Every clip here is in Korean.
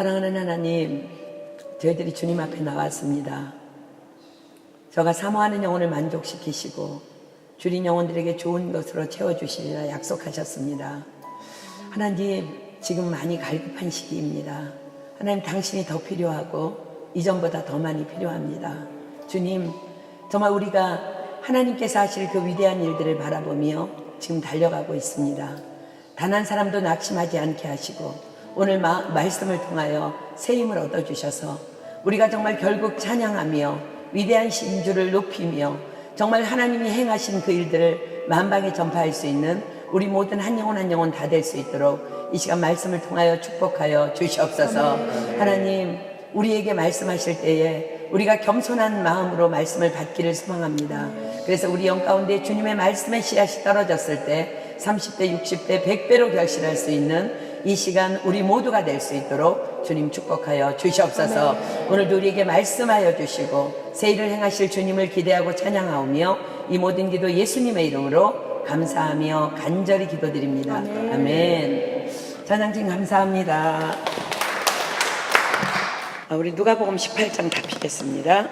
사랑하는 하나님, 저희들이 주님 앞에 나왔습니다. 저가 사모하는 영혼을 만족시키시고 줄인 영혼들에게 좋은 것으로 채워주시리라 약속하셨습니다. 하나님, 지금 많이 갈급한 시기입니다. 하나님, 당신이 더 필요하고 이전보다 더 많이 필요합니다. 주님, 정말 우리가 하나님께서 하실 그 위대한 일들을 바라보며 지금 달려가고 있습니다. 단 한 사람도 낙심하지 않게 하시고 오늘 말씀을 통하여 새 힘을 얻어주셔서 우리가 정말 결국 찬양하며 위대한 신주를 높이며 정말 하나님이 행하신 그 일들을 만방에 전파할 수 있는 우리 모든 한 영혼 한 영혼 다 될 수 있도록 이 시간 말씀을 통하여 축복하여 주시옵소서. 하나님, 우리에게 말씀하실 때에 우리가 겸손한 마음으로 말씀을 받기를 소망합니다. 그래서 우리 영 가운데 주님의 말씀의 씨앗이 떨어졌을 때 30배, 60배, 100배로 결실할 수 있는 이 시간 우리 모두가 될 수 있도록 주님 축복하여 주시옵소서. 오늘도 우리에게 말씀하여 주시고 새 일을 행하실 주님을 기대하고 찬양하오며 이 모든 기도 예수님의 이름으로 감사하며 간절히 기도드립니다. 아멘. 전향진 감사합니다. 우리 누가복음 18장 다 피겠습니다.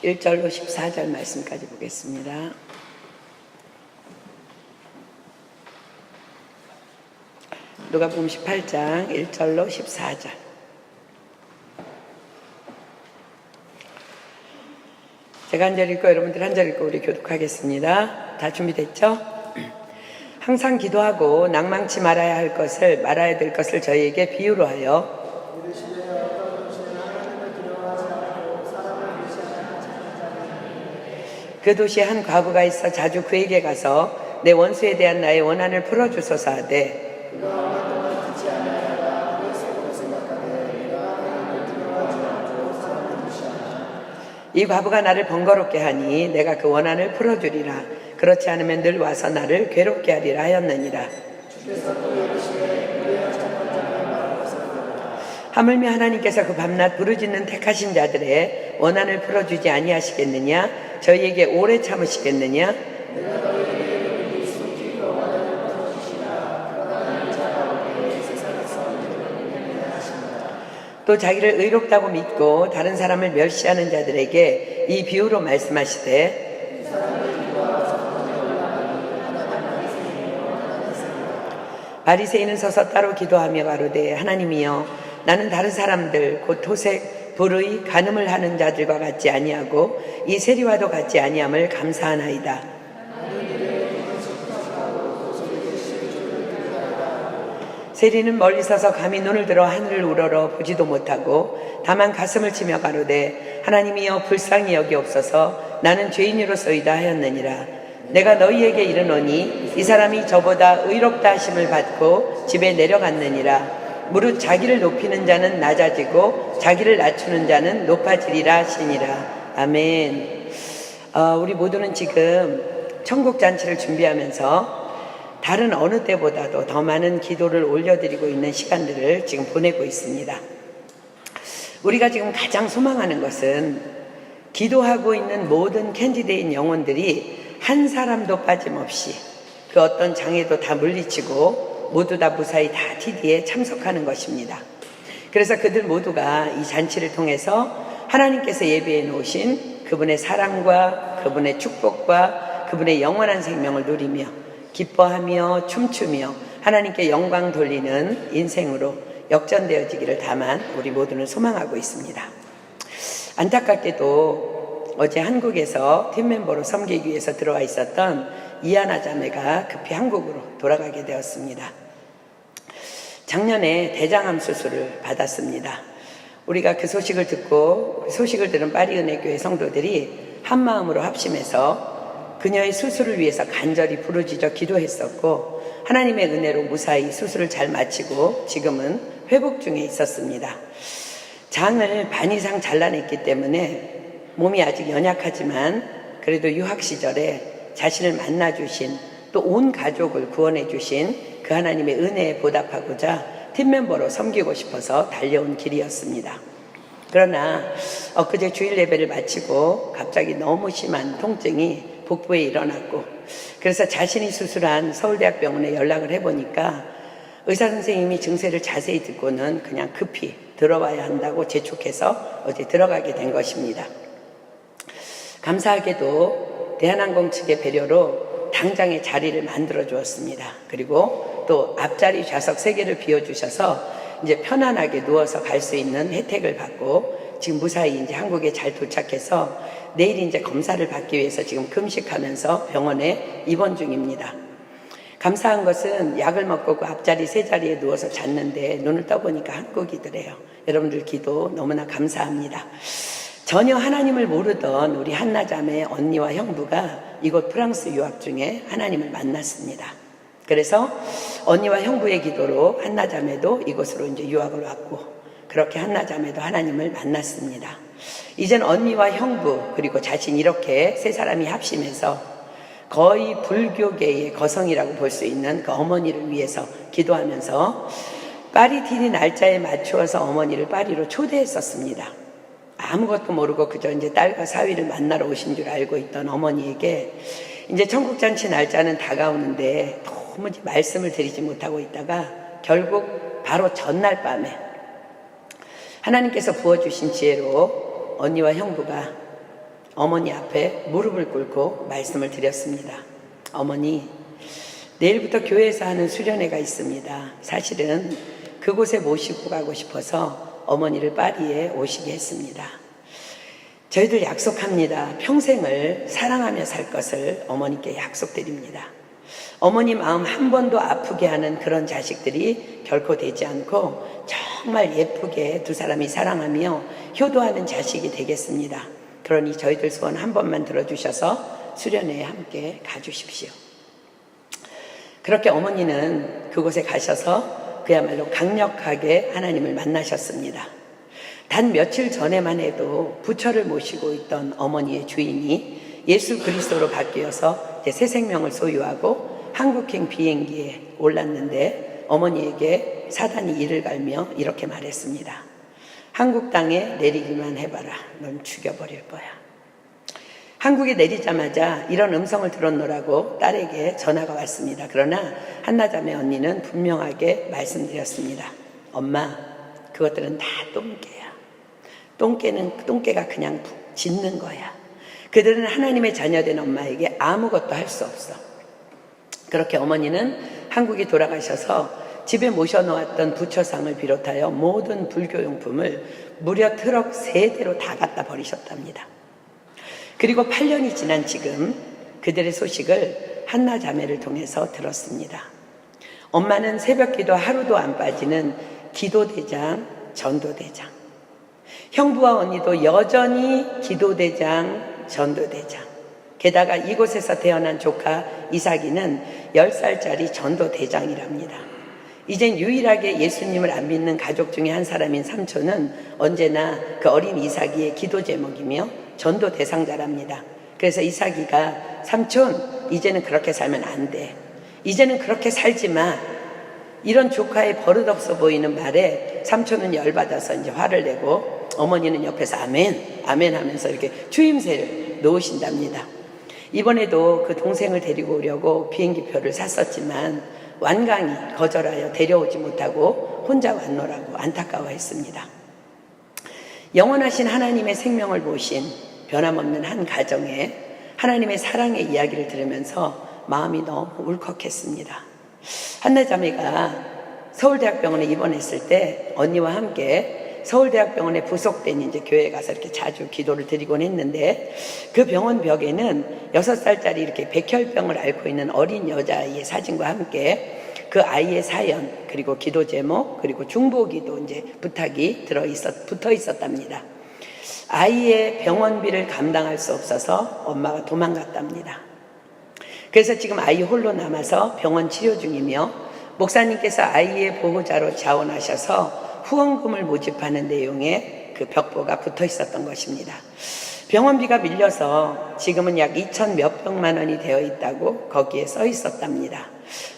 (1절로) (14절) 말씀까지 보겠습니다. 누가복음 18장 1절로 14절. 제가 한 절 읽고 여러분들 한 절 읽고 우리 교독하겠습니다. 다 준비됐죠? 항상 기도하고 낭망치 말아야 할 것을 말아야 될 것을 저희에게 비유로 하여 그 도시에 한 과부가 있어 자주 그에게 가서 내 원수에 대한 나의 원한을 풀어주소서 하되 이 과부가 나를 번거롭게 하니 내가 그 원한을 풀어주리라. 그렇지 않으면 늘 와서 나를 괴롭게 하리라 하였느니라. 하물며 하나님께서 그 밤낮 부르짖는 택하신 자들의 원한을 풀어주지 아니하시겠느냐? 저희에게 오래 참으시겠느냐? 또 자기를 의롭다고 믿고 다른 사람을 멸시하는 자들에게 이 비유로 말씀하시되 바리새인은 서서 따로 기도하며 가로되 하나님이여 나는 다른 사람들 곧 토색, 불의, 간음을 하는 자들과 같지 아니하고 이 세리와도 같지 아니함을 감사하나이다. 세리는 멀리 서서 감히 눈을 들어 하늘을 우러러 보지도 못하고 다만 가슴을 치며 가로되 하나님이여 불쌍히 여기옵소서 나는 죄인으로서이다 하였느니라. 내가 너희에게 이르노니 이 사람이 저보다 의롭다 하심을 받고 집에 내려갔느니라. 무릇 자기를 높이는 자는 낮아지고 자기를 낮추는 자는 높아지리라 하시니라. 아멘. 우리 모두는 지금 천국잔치를 준비하면서 다른 어느 때보다도 더 많은 기도를 올려드리고 있는 시간들을 지금 보내고 있습니다. 우리가 지금 가장 소망하는 것은 기도하고 있는 모든 캔디데이인 영혼들이 한 사람도 빠짐없이 그 어떤 장애도 다 물리치고 모두 다 무사히 다 TD에 참석하는 것입니다. 그래서 그들 모두가 이 잔치를 통해서 하나님께서 예비해 놓으신 그분의 사랑과 그분의 축복과 그분의 영원한 생명을 누리며 기뻐하며 춤추며 하나님께 영광 돌리는 인생으로 역전되어지기를 다만 우리 모두는 소망하고 있습니다. 안타깝게도 어제 한국에서 팀멤버로 섬기기 위해서 들어와 있었던 이하나 자매가 급히 한국으로 돌아가게 되었습니다. 작년에 대장암 수술을 받았습니다. 우리가 그 소식을 듣고 소식을 들은 파리은혜교회 성도들이 한마음으로 합심해서 그녀의 수술을 위해서 간절히 부르짖어 기도했었고 하나님의 은혜로 무사히 수술을 잘 마치고 지금은 회복 중에 있었습니다. 장을 반 이상 잘라냈기 때문에 몸이 아직 연약하지만 그래도 유학 시절에 자신을 만나주신 또 온 가족을 구원해주신 그 하나님의 은혜에 보답하고자 팀멤버로 섬기고 싶어서 달려온 길이었습니다. 그러나 엊그제 주일 예배를 마치고 갑자기 너무 심한 통증이 복부에 일어났고, 그래서 자신이 수술한 서울대학병원에 연락을 해보니까 의사 선생님이 증세를 자세히 듣고는 그냥 급히 들어와야 한다고 재촉해서 어제 들어가게 된 것입니다. 감사하게도 대한항공 측의 배려로 당장에 자리를 만들어 주었습니다. 그리고 또 앞자리 좌석 3개를 비워주셔서 이제 편안하게 누워서 갈 수 있는 혜택을 받고 지금 무사히 이제 한국에 잘 도착해서 내일 이제 검사를 받기 위해서 지금 금식하면서 병원에 입원 중입니다. 감사한 것은 약을 먹고 그 앞자리 3자리에 누워서 잤는데 눈을 떠보니까 한국이더래요. 여러분들 기도 너무나 감사합니다. 전혀 하나님을 모르던 우리 한나자매 언니와 형부가 이곳 프랑스 유학 중에 하나님을 만났습니다. 그래서 언니와 형부의 기도로 한나자매도 이곳으로 이제 유학을 왔고, 그렇게 한나자매도 하나님을 만났습니다. 이젠 언니와 형부 그리고 자신 이렇게 3사람이 합심해서 거의 불교계의 거성이라고 볼 수 있는 그 어머니를 위해서 기도하면서 파리 디니 날짜에 맞추어서 어머니를 파리로 초대했었습니다. 아무것도 모르고 그저 이제 딸과 사위를 만나러 오신 줄 알고 있던 어머니에게 이제 천국잔치 날짜는 다가오는데 도무지 말씀을 드리지 못하고 있다가 결국 바로 전날 밤에 하나님께서 부어주신 지혜로 언니와 형부가 어머니 앞에 무릎을 꿇고 말씀을 드렸습니다. 어머니, 내일부터 교회에서 하는 수련회가 있습니다. 사실은 그곳에 모시고 가고 싶어서 어머니를 파리에 오시게 했습니다. 저희들 약속합니다. 평생을 사랑하며 살 것을 어머니께 약속드립니다. 어머니 마음 한 번도 아프게 하는 그런 자식들이 결코 되지 않고 정말 예쁘게 2사람이 사랑하며 효도하는 자식이 되겠습니다. 그러니 저희들 소원 한 번만 들어주셔서 수련회에 함께 가주십시오. 그렇게 어머니는 그곳에 가셔서 그야말로 강력하게 하나님을 만나셨습니다. 단 며칠 전에만 해도 부처를 모시고 있던 어머니의 주인이 예수 그리스도로 바뀌어서 이제 새 생명을 소유하고 한국행 비행기에 올랐는데 어머니에게 사단이 이를 갈며 이렇게 말했습니다. 한국 땅에 내리기만 해봐라. 넌 죽여버릴 거야. 한국에 내리자마자 이런 음성을 들었노라고 딸에게 전화가 왔습니다. 그러나 한나자매 언니는 분명하게 말씀드렸습니다. 엄마, 그것들은 다 똥개야. 똥개가 그냥 짖는 거야. 그들은 하나님의 자녀된 엄마에게 아무것도 할 수 없어. 그렇게 어머니는 한국에 돌아가셔서 집에 모셔놓았던 부처상을 비롯하여 모든 불교용품을 무려 트럭 3대로 다 갖다 버리셨답니다. 그리고 8년이 지난 지금 그들의 소식을 한나자매를 통해서 들었습니다. 엄마는 새벽기도 하루도 안 빠지는 기도대장, 전도대장. 형부와 언니도 여전히 기도대장, 전도대장. 게다가 이곳에서 태어난 조카 이삭이는 10살짜리 전도대장이랍니다. 이젠 유일하게 예수님을 안 믿는 가족 중에 한 사람인 삼촌은 언제나 그 어린 이삭이의 기도 제목이며 전도 대상자랍니다. 그래서 이삭이가 삼촌, 이제는 그렇게 살면 안 돼. 이제는 그렇게 살지 마. 이런 조카의 버릇없어 보이는 말에 삼촌은 열받아서 이제 화를 내고 어머니는 옆에서 아멘, 아멘 하면서 이렇게 추임새를 놓으신답니다. 이번에도 그 동생을 데리고 오려고 비행기표를 샀었지만 완강히 거절하여 데려오지 못하고 혼자 왔노라고 안타까워했습니다. 영원하신 하나님의 생명을 모신 변함없는 한 가정에 하나님의 사랑의 이야기를 들으면서 마음이 너무 울컥했습니다. 한나자매가 서울대학병원에 입원했을 때 언니와 함께 서울대학병원에 부속된 이제 교회에 가서 이렇게 자주 기도를 드리곤 했는데 그 병원 벽에는 6살짜리 이렇게 백혈병을 앓고 있는 어린 여자아이의 사진과 함께 그 아이의 사연, 그리고 기도 제목, 그리고 중보기도 이제 부탁이 붙어 있었답니다. 아이의 병원비를 감당할 수 없어서 엄마가 도망갔답니다. 그래서 지금 아이 홀로 남아서 병원 치료 중이며 목사님께서 아이의 보호자로 자원하셔서 후원금을 모집하는 내용의 그 벽보가 붙어 있었던 것입니다. 병원비가 밀려서 지금은 약 2천 몇백만 원이 되어 있다고 거기에 써 있었답니다.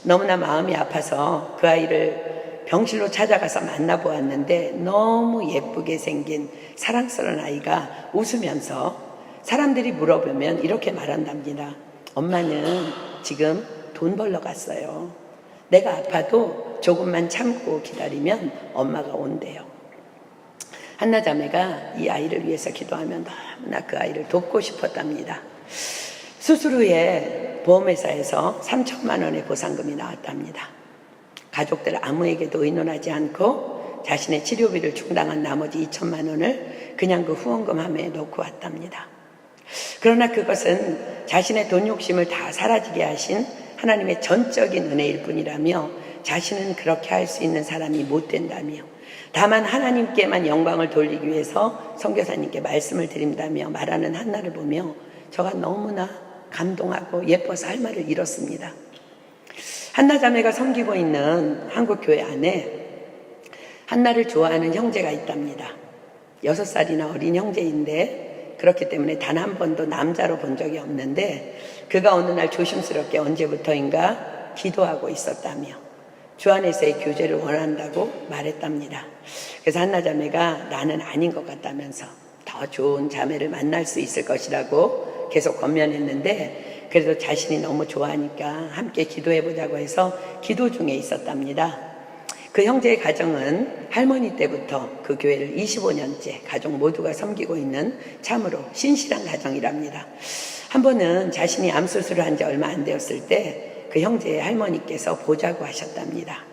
너무나 마음이 아파서 그 아이를 병실로 찾아가서 만나보았는데 너무 예쁘게 생긴 사랑스러운 아이가 웃으면서 사람들이 물어보면 이렇게 말한답니다. 엄마는 지금 돈 벌러 갔어요. 내가 아파도 조금만 참고 기다리면 엄마가 온대요. 한나 자매가 이 아이를 위해서 기도하면 너무나 그 아이를 돕고 싶었답니다. 수술 후에 보험회사에서 3천만 원의 보상금이 나왔답니다. 가족들 아무에게도 의논하지 않고 자신의 치료비를 충당한 나머지 2천만 원을 그냥 그 후원금 함에 넣고 왔답니다. 그러나 그것은 자신의 돈 욕심을 다 사라지게 하신 하나님의 전적인 은혜일 뿐이라며 자신은 그렇게 할 수 있는 사람이 못 된다며 다만 하나님께만 영광을 돌리기 위해서 선교사님께 말씀을 드린다며 말하는 한나를 보며 저가 너무나 감동하고 예뻐서 할 말을 잃었습니다. 한나 자매가 섬기고 있는 한국 교회 안에 한나를 좋아하는 형제가 있답니다. 6살이나 어린 형제인데 그렇기 때문에 단 한 번도 남자로 본 적이 없는데 그가 어느 날 조심스럽게 언제부터인가 기도하고 있었다며 주 안에서의 교제를 원한다고 말했답니다. 그래서 한나 자매가 나는 아닌 것 같다면서 더 좋은 자매를 만날 수 있을 것이라고 계속 권면했는데 그래도 자신이 너무 좋아하니까 함께 기도해보자고 해서 기도 중에 있었답니다. 그 형제의 가정은 할머니 때부터 그 교회를 25년째 가족 모두가 섬기고 있는 참으로 신실한 가정이랍니다. 한 번은 자신이 암수술을 한 지 얼마 안 되었을 때 그 형제의 할머니께서 보자고 하셨답니다.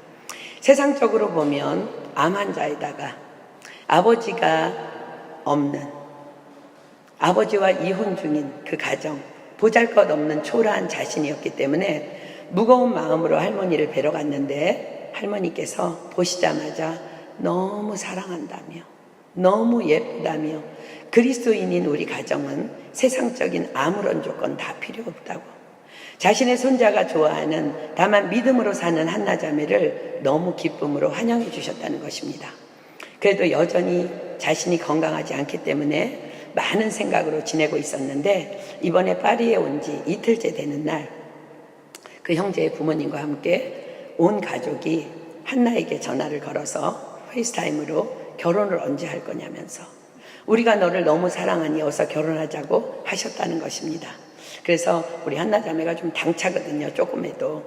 세상적으로 보면 암 환자에다가 아버지가 없는 아버지와 이혼 중인 그 가정 보잘것없는 초라한 자신이었기 때문에 무거운 마음으로 할머니를 뵈러 갔는데 할머니께서 보시자마자 너무 사랑한다며 너무 예쁘다며 그리스도인인 우리 가정은 세상적인 아무런 조건 다 필요 없다고 자신의 손자가 좋아하는 다만 믿음으로 사는 한나 자매를 너무 기쁨으로 환영해 주셨다는 것입니다. 그래도 여전히 자신이 건강하지 않기 때문에 많은 생각으로 지내고 있었는데 이번에 파리에 온 지 이틀째 되는 날 그 형제의 부모님과 함께 온 가족이 한나에게 전화를 걸어서 페이스타임으로 결혼을 언제 할 거냐면서 우리가 너를 너무 사랑하니 어서 결혼하자고 하셨다는 것입니다. 그래서 우리 한나 자매가 좀 당차거든요. 조금해도.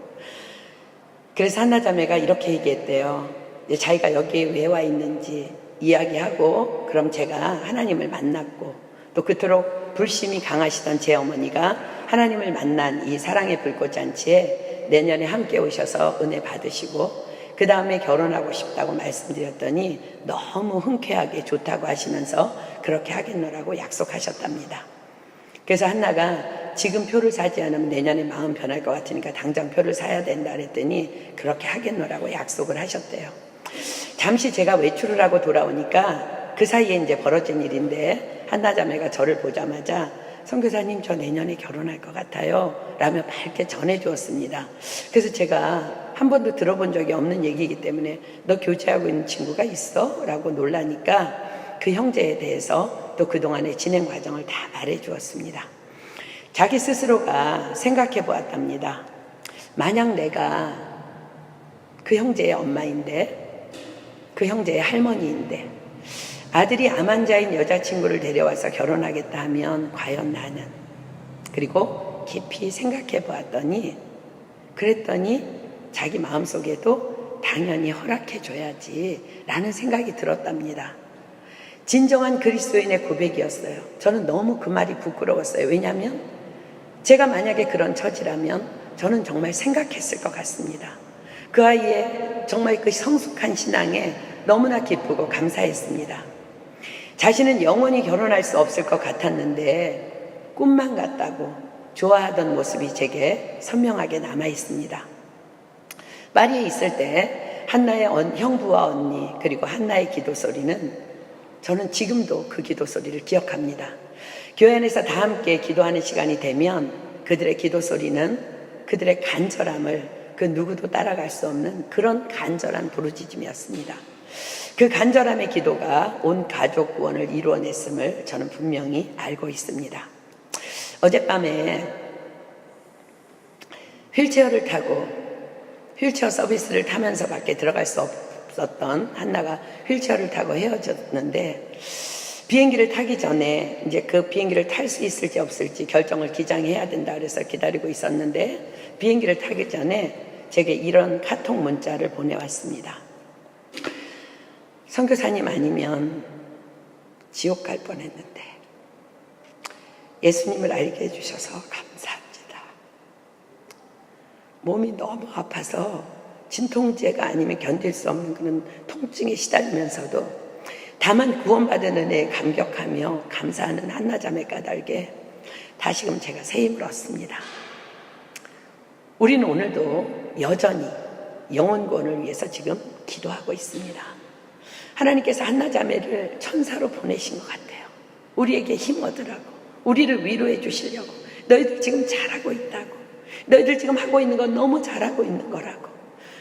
그래서 한나 자매가 이렇게 얘기했대요. 자기가 여기에 왜 와 있는지 이야기하고 그럼 제가 하나님을 만났고 또 그토록 불심이 강하시던 제 어머니가 하나님을 만난 이 사랑의 불꽃잔치에 내년에 함께 오셔서 은혜 받으시고 그 다음에 결혼하고 싶다고 말씀드렸더니 너무 흔쾌하게 좋다고 하시면서 그렇게 하겠노라고 약속하셨답니다. 그래서 한나가 지금 표를 사지 않으면 내년에 마음 변할 것 같으니까 당장 표를 사야 된다 그랬더니 그렇게 하겠노라고 약속을 하셨대요. 잠시 제가 외출을 하고 돌아오니까 그 사이에 이제 벌어진 일인데 한나 자매가 저를 보자마자 선교사님 저 내년에 결혼할 것 같아요 라며 밝게 전해주었습니다. 그래서 제가 한 번도 들어본 적이 없는 얘기이기 때문에 너 교제하고 있는 친구가 있어? 라고 놀라니까 그 형제에 대해서 또 그동안의 진행 과정을 다 말해주었습니다. 자기 스스로가 생각해 보았답니다. 만약 내가 그 형제의 엄마인데 그 형제의 할머니인데 아들이 암 환자인 여자친구를 데려와서 결혼하겠다 하면 과연 나는 그리고 깊이 생각해 보았더니 그랬더니 자기 마음속에도 당연히 허락해 줘야지 라는 생각이 들었답니다. 진정한 그리스도인의 고백이었어요. 저는 너무 그 말이 부끄러웠어요. 왜냐하면 제가 만약에 그런 처지라면 저는 정말 생각했을 것 같습니다. 그 아이의 정말 그 성숙한 신앙에 너무나 기쁘고 감사했습니다. 자신은 영원히 결혼할 수 없을 것 같았는데 꿈만 같다고 좋아하던 모습이 제게 선명하게 남아 있습니다. 파리에 있을 때 한나의 형부와 언니 그리고 한나의 기도 소리는 저는 지금도 그 기도 소리를 기억합니다. 교회 안에서 다 함께 기도하는 시간이 되면 그들의 기도 소리는 그들의 간절함을 그 누구도 따라갈 수 없는 그런 간절한 부르짖음이었습니다. 그 간절함의 기도가 온 가족 구원을 이루어냈음을 저는 분명히 알고 있습니다. 어젯밤에 휠체어를 타고 휠체어 서비스를 타면서 밖에 들어갈 수 없었던 한나가 휠체어를 타고 헤어졌는데 비행기를 타기 전에 이제 그 비행기를 탈 수 있을지 없을지 결정을 기장해야 된다 그래서 기다리고 있었는데, 비행기를 타기 전에 제게 이런 카톡 문자를 보내왔습니다. 선교사님 아니면 지옥 갈 뻔했는데 예수님을 알게 해주셔서 감사합니다. 몸이 너무 아파서 진통제가 아니면 견딜 수 없는 그런 통증에 시달리면서도 다만 구원받은 은혜에 감격하며 감사하는 한나자매 까닭에 다시금 제가 새 힘을 얻습니다. 우리는 오늘도 여전히 영혼 구원을 위해서 지금 기도하고 있습니다. 하나님께서 한나자매를 천사로 보내신 것 같아요. 우리에게 힘 얻으라고, 우리를 위로해 주시려고. 너희들 지금 잘하고 있다고, 너희들 지금 하고 있는 건 너무 잘하고 있는 거라고.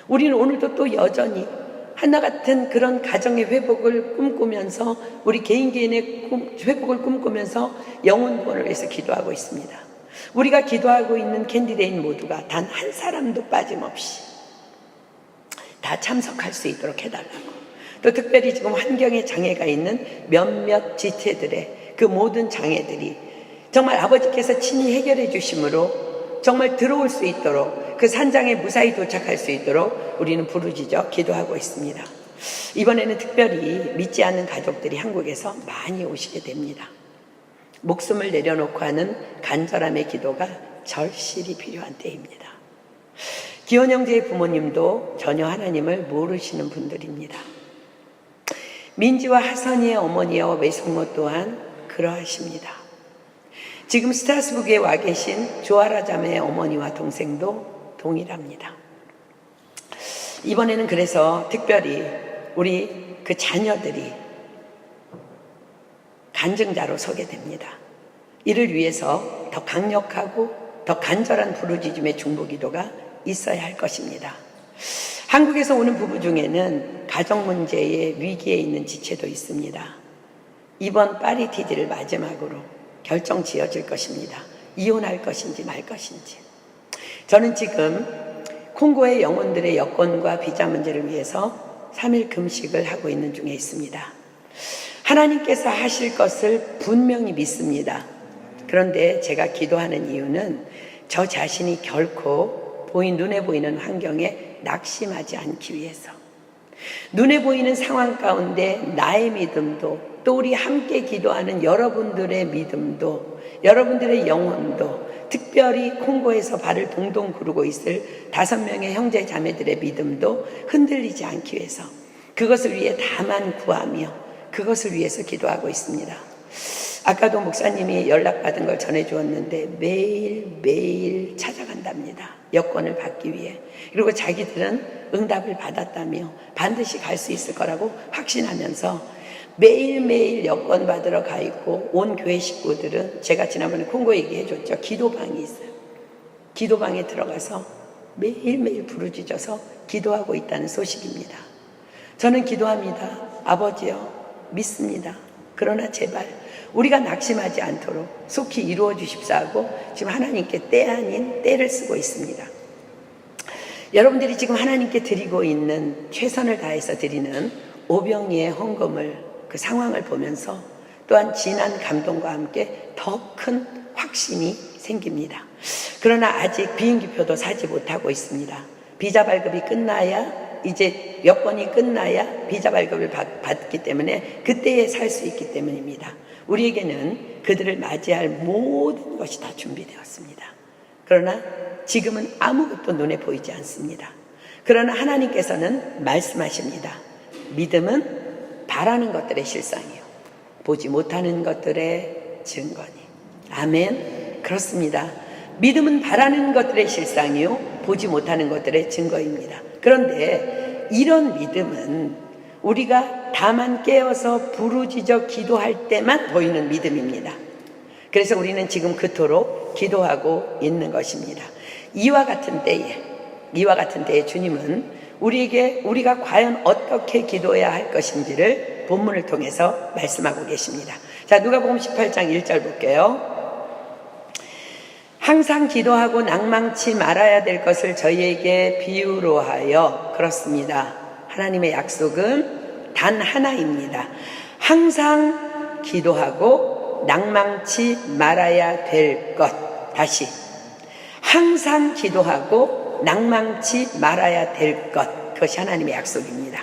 우리는 오늘도 또 여전히 하나 같은 그런 가정의 회복을 꿈꾸면서, 우리 개인의 회복을 꿈꾸면서 영혼 구원을 위해서 기도하고 있습니다. 우리가 기도하고 있는 캔디데이인 모두가 단 한 사람도 빠짐없이 다 참석할 수 있도록 해달라고. 또 특별히 지금 환경에 장애가 있는 몇몇 지체들의 그 모든 장애들이 정말 아버지께서 친히 해결해 주심으로 정말 들어올 수 있도록, 그 산장에 무사히 도착할 수 있도록 우리는 부르짖어 기도하고 있습니다. 이번에는 특별히 믿지 않는 가족들이 한국에서 많이 오시게 됩니다. 목숨을 내려놓고 하는 간절함의 기도가 절실히 필요한 때입니다. 기원 형제의 부모님도 전혀 하나님을 모르시는 분들입니다. 민지와 하선이의 어머니와 외숙모 또한 그러하십니다. 지금 스트라스부르에 와 계신 조아라 자매의 어머니와 동생도 동일합니다. 이번에는 그래서 특별히 우리 그 자녀들이 간증자로 서게 됩니다. 이를 위해서 더 강력하고 더 간절한 부르짖음의 중보기도가 있어야 할 것입니다. 한국에서 오는 부부 중에는 가정 문제의 위기에 있는 지체도 있습니다. 이번 파리티지를 마지막으로 결정 지어질 것입니다. 이혼할 것인지 말 것인지. 저는 지금 콩고의 영혼들의 여건과 비자 문제를 위해서 3일 금식을 하고 있는 중에 있습니다. 하나님께서 하실 것을 분명히 믿습니다. 그런데 제가 기도하는 이유는 저 자신이 결코 눈에 보이는 환경에 낙심하지 않기 위해서, 눈에 보이는 상황 가운데 나의 믿음도, 또 우리 함께 기도하는 여러분들의 믿음도, 여러분들의 영혼도, 특별히 콩고에서 발을 동동 구르고 있을 5명의 형제 자매들의 믿음도 흔들리지 않기 위해서, 그것을 위해 다만 구하며 그것을 위해서 기도하고 있습니다. 아까도 목사님이 연락받은 걸 전해주었는데 매일매일 찾아간답니다. 여권을 받기 위해. 그리고 자기들은 응답을 받았다며 반드시 갈 수 있을 거라고 확신하면서 매일매일 여권 받으러 가 있고, 온 교회 식구들은 제가 지난번에 콩고 얘기해줬죠. 기도방이 있어요. 기도방에 들어가서 매일매일 부르짖어서 기도하고 있다는 소식입니다. 저는 기도합니다. 아버지요, 믿습니다. 그러나 제발 우리가 낙심하지 않도록 속히 이루어 주십사하고 지금 하나님께 때 아닌 때를 쓰고 있습니다. 여러분들이 지금 하나님께 드리고 있는, 최선을 다해서 드리는 오병이의 헌금을, 그 상황을 보면서 또한 진한 감동과 함께 더 큰 확신이 생깁니다. 그러나 아직 비행기표도 사지 못하고 있습니다. 비자 발급이 끝나야, 이제 여건이 끝나야 비자 발급을 받기 때문에 그때에 살 수 있기 때문입니다. 우리에게는 그들을 맞이할 모든 것이 다 준비되었습니다. 그러나 지금은 아무것도 눈에 보이지 않습니다. 그러나 하나님께서는 말씀하십니다. 믿음은 바라는 것들의 실상이요, 보지 못하는 것들의 증거니. 아멘. 그렇습니다. 믿음은 바라는 것들의 실상이요, 보지 못하는 것들의 증거입니다. 그런데 이런 믿음은 우리가 다만 깨어서 부르짖어 기도할 때만 보이는 믿음입니다. 그래서 우리는 지금 그토록 기도하고 있는 것입니다. 이와 같은 때에 주님은 우리에게 우리가 과연 어떻게 기도해야 할 것인지를 본문을 통해서 말씀하고 계십니다. 자, 누가복음 18장 1절 볼게요. 항상 기도하고 낭망치 말아야 될 것을 저희에게 비유로 하여. 그렇습니다. 하나님의 약속은 단 하나입니다. 항상 항상 기도하고 낭망치 말아야 될 것. 다시. 항상 기도하고 낭망치 말아야 될 것. 그것이 하나님의 약속입니다.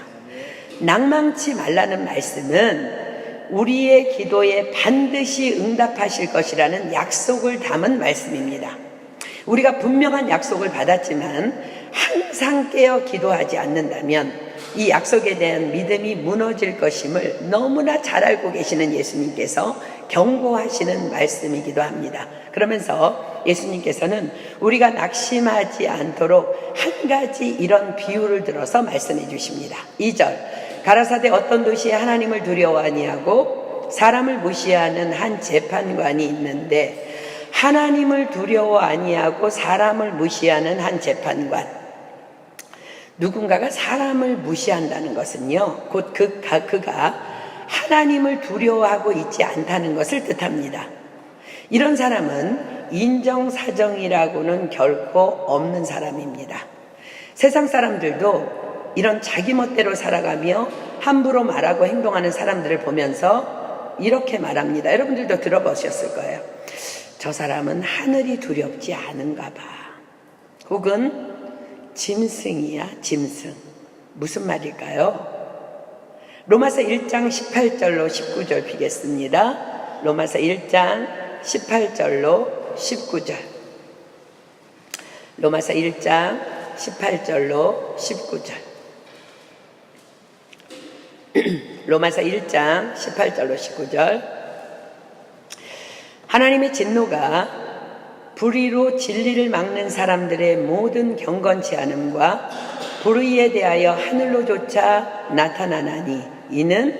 낭망치 말라는 말씀은 우리의 기도에 반드시 응답하실 것이라는 약속을 담은 말씀입니다. 우리가 분명한 약속을 받았지만 항상 깨어 기도하지 않는다면 이 약속에 대한 믿음이 무너질 것임을 너무나 잘 알고 계시는 예수님께서 경고하시는 말씀이기도 합니다. 그러면서 예수님께서는 우리가 낙심하지 않도록 한 가지 이런 비유를 들어서 말씀해 주십니다. 2절, 가라사대 어떤 도시에 하나님을 두려워 아니하고 사람을 무시하는 한 재판관이 있는데, 하나님을 두려워 아니하고 사람을 무시하는 한 재판관. 누군가가 사람을 무시한다는 것은요, 곧 그가 하나님을 두려워하고 있지 않다는 것을 뜻합니다. 이런 사람은 인정사정이라고는 결코 없는 사람입니다. 세상 사람들도 이런 자기 멋대로 살아가며 함부로 말하고 행동하는 사람들을 보면서 이렇게 말합니다. 여러분들도 들어보셨을 거예요. 저 사람은 하늘이 두렵지 않은가 봐. 혹은 짐승이야, 짐승. 무슨 말일까요? 로마서 1장 18절로 19절 피겠습니다. 로마서 1장 18절로 19절. 로마서 1장 18절로 19절. 로마서 1장 18절로 19절. 하나님의 진노가 불의로 진리를 막는 사람들의 모든 경건치 않음과 불의에 대하여 하늘로조차 나타나나니, 이는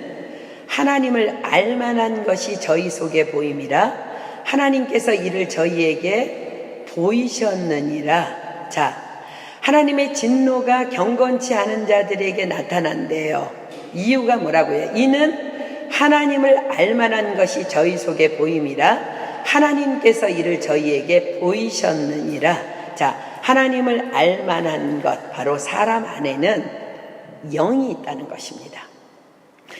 하나님을 알만한 것이 저희 속에 보임이라 하나님께서 이를 저희에게 보이셨느니라. 자, 하나님의 진노가 경건치 않은 자들에게 나타난대요. 이유가 뭐라고요? 이는 하나님을 알만한 것이 저희 속에 보임이라 하나님께서 이를 저희에게 보이셨느니라. 자, 하나님을 알만한 것, 바로 사람 안에는 영이 있다는 것입니다.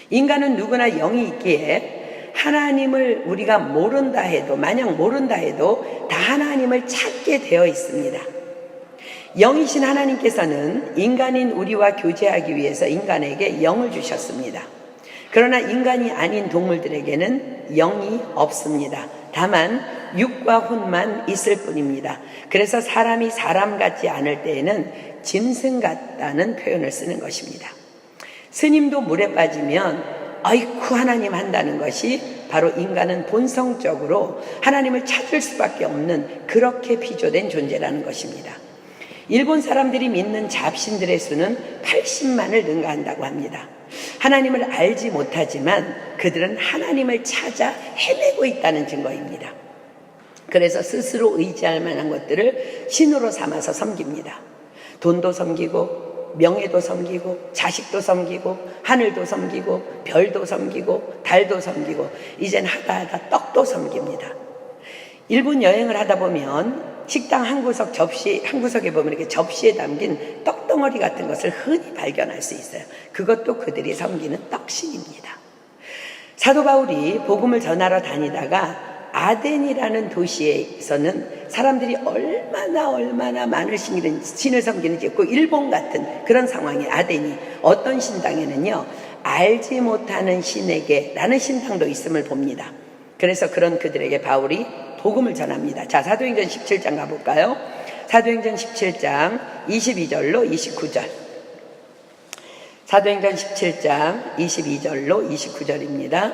인간은 누구나 영이 있기에 하나님을 우리가 모른다 해도, 만약 모른다 해도 다 하나님을 찾게 되어 있습니다. 영이신 하나님께서는 인간인 우리와 교제하기 위해서 인간에게 영을 주셨습니다. 그러나 인간이 아닌 동물들에게는 영이 없습니다. 다만 육과 혼만 있을 뿐입니다. 그래서 사람이 사람 같지 않을 때에는 짐승 같다는 표현을 쓰는 것입니다. 스님도 물에 빠지면 아이쿠 하나님 한다는 것이 바로 인간은 본성적으로 하나님을 찾을 수밖에 없는 그렇게 피조된 존재라는 것입니다. 일본 사람들이 믿는 잡신들의 수는 80만을 능가한다고 합니다. 하나님을 알지 못하지만 그들은 하나님을 찾아 헤매고 있다는 증거입니다. 그래서 스스로 의지할 만한 것들을 신으로 삼아서 섬깁니다. 돈도 섬기고 명예도 섬기고 자식도 섬기고 하늘도 섬기고 별도 섬기고 달도 섬기고 이젠 하다 떡도 섬깁니다. 일본 여행을 하다 보면 식당 한 구석에 보면 이렇게 접시에 담긴 떡덩어리 같은 것을 흔히 발견할 수 있어요. 그것도 그들이 섬기는 떡신입니다. 사도 바울이 복음을 전하러 다니다가 아덴이라는 도시에서는 사람들이 얼마나 많은 신을 섬기는지, 그 일본 같은 그런 상황에 아덴이 어떤 신당에는요, 알지 못하는 신에게 라는 신당도 있음을 봅니다. 그래서 그런 그들에게 바울이 복음을 전합니다. 자, 사도행전 17장 가볼까요? 사도행전 17장 22절로 29절. 사도행전 17장 22절로 29절입니다.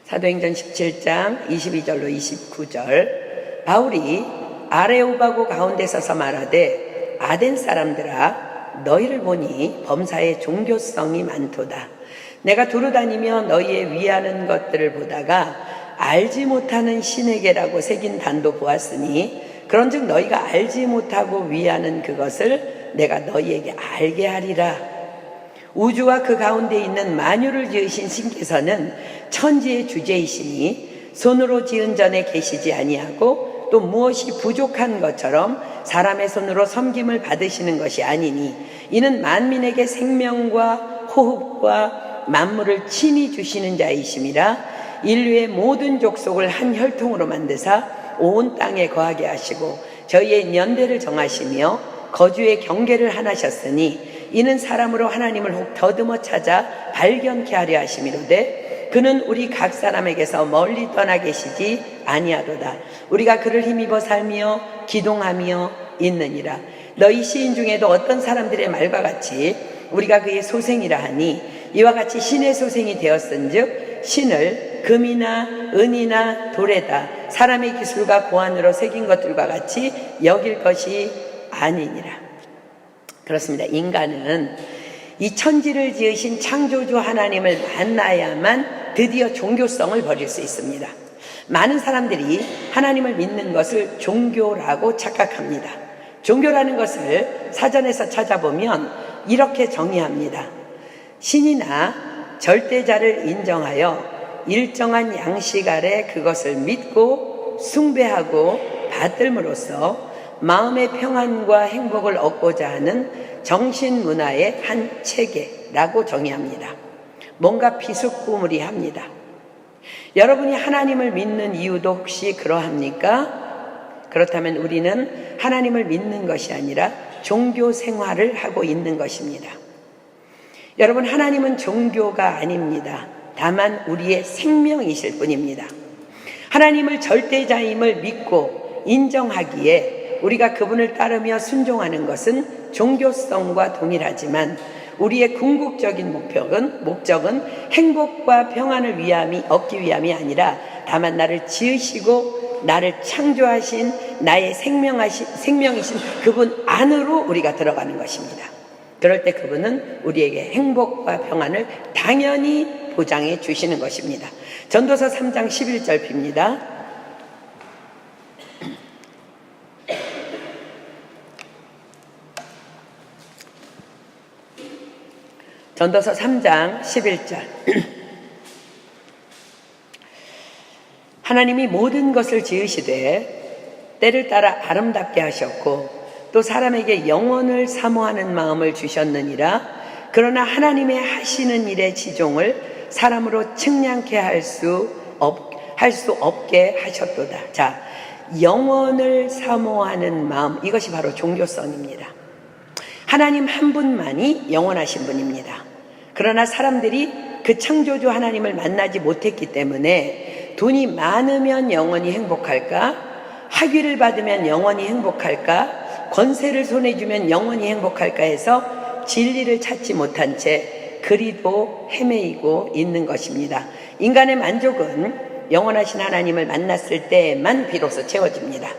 사도행전 17장 22절로 29절. 바울이 아레오바고 가운데 서서 말하되, 아덴 사람들아, 너희를 보니 범사에 종교성이 많도다. 내가 두루다니며 너희의 위하는 것들을 보다가 알지 못하는 신에게라고 새긴 단도 보았으니, 그런즉 너희가 알지 못하고 위하는 그것을 내가 너희에게 알게 하리라. 우주와 그 가운데 있는 만유를 지으신 신께서는 천지의 주제이시니 손으로 지은 전에 계시지 아니하고 또 무엇이 부족한 것처럼 사람의 손으로 섬김을 받으시는 것이 아니니, 이는 만민에게 생명과 호흡과 만물을 친히 주시는 자이심이라. 인류의 모든 족속을 한 혈통으로 만드사 온 땅에 거하게 하시고 저희의 연대를 정하시며 거주의 경계를 하나셨으니 이는 사람으로 하나님을 혹 더듬어 찾아 발견케 하려 하심이로되 그는 우리 각 사람에게서 멀리 떠나 계시지 아니하도다. 우리가 그를 힘입어 살며 기동하며 있느니라. 너희 시인 중에도 어떤 사람들의 말과 같이 우리가 그의 소생이라 하니 이와 같이 신의 소생이 되었은즉 신을 금이나 은이나 돌에다 사람의 기술과 고안으로 새긴 것들과 같이 여길 것이 아니니라. 그렇습니다. 인간은 이 천지를 지으신 창조주 하나님을 만나야만 드디어 종교성을 버릴 수 있습니다. 많은 사람들이 하나님을 믿는 것을 종교라고 착각합니다. 종교라는 것을 사전에서 찾아보면 이렇게 정의합니다. 신이나 절대자를 인정하여 일정한 양식 아래 그것을 믿고 숭배하고 받들므로써 마음의 평안과 행복을 얻고자 하는 정신문화의 한 체계라고 정의합니다. 뭔가 비스꾸무리합니다. 여러분이 하나님을 믿는 이유도 혹시 그러합니까? 그렇다면 우리는 하나님을 믿는 것이 아니라 종교 생활을 하고 있는 것입니다. 여러분, 하나님은 종교가 아닙니다. 다만 우리의 생명이실 뿐입니다. 하나님을 절대자임을 믿고 인정하기에 우리가 그분을 따르며 순종하는 것은 종교성과 동일하지만 우리의 궁극적인 목적은 행복과 평안을 얻기 위함이 아니라 다만 나를 지으시고 나를 창조하신 나의 생명이신 그분 안으로 우리가 들어가는 것입니다. 그럴 때 그분은 우리에게 행복과 평안을 당연히 보장해 주시는 것입니다. 전도서 3장 11절 핍니다. 전도서 3장 11절. 하나님이 모든 것을 지으시되 때를 따라 아름답게 하셨고 또 사람에게 영원을 사모하는 마음을 주셨느니라. 그러나 하나님의 하시는 일의 지종을 사람으로 측량케 할 수 없게 하셨도다. 자, 영원을 사모하는 마음, 이것이 바로 종교성입니다. 하나님 한 분만이 영원하신 분입니다. 그러나 사람들이 그 창조주 하나님을 만나지 못했기 때문에 돈이 많으면 영원히 행복할까? 학위를 받으면 영원히 행복할까? 권세를 손에 쥐면 영원히 행복할까 해서 진리를 찾지 못한 채 그리도 헤매이고 있는 것입니다. 인간의 만족은 영원하신 하나님을 만났을 때만 비로소 채워집니다.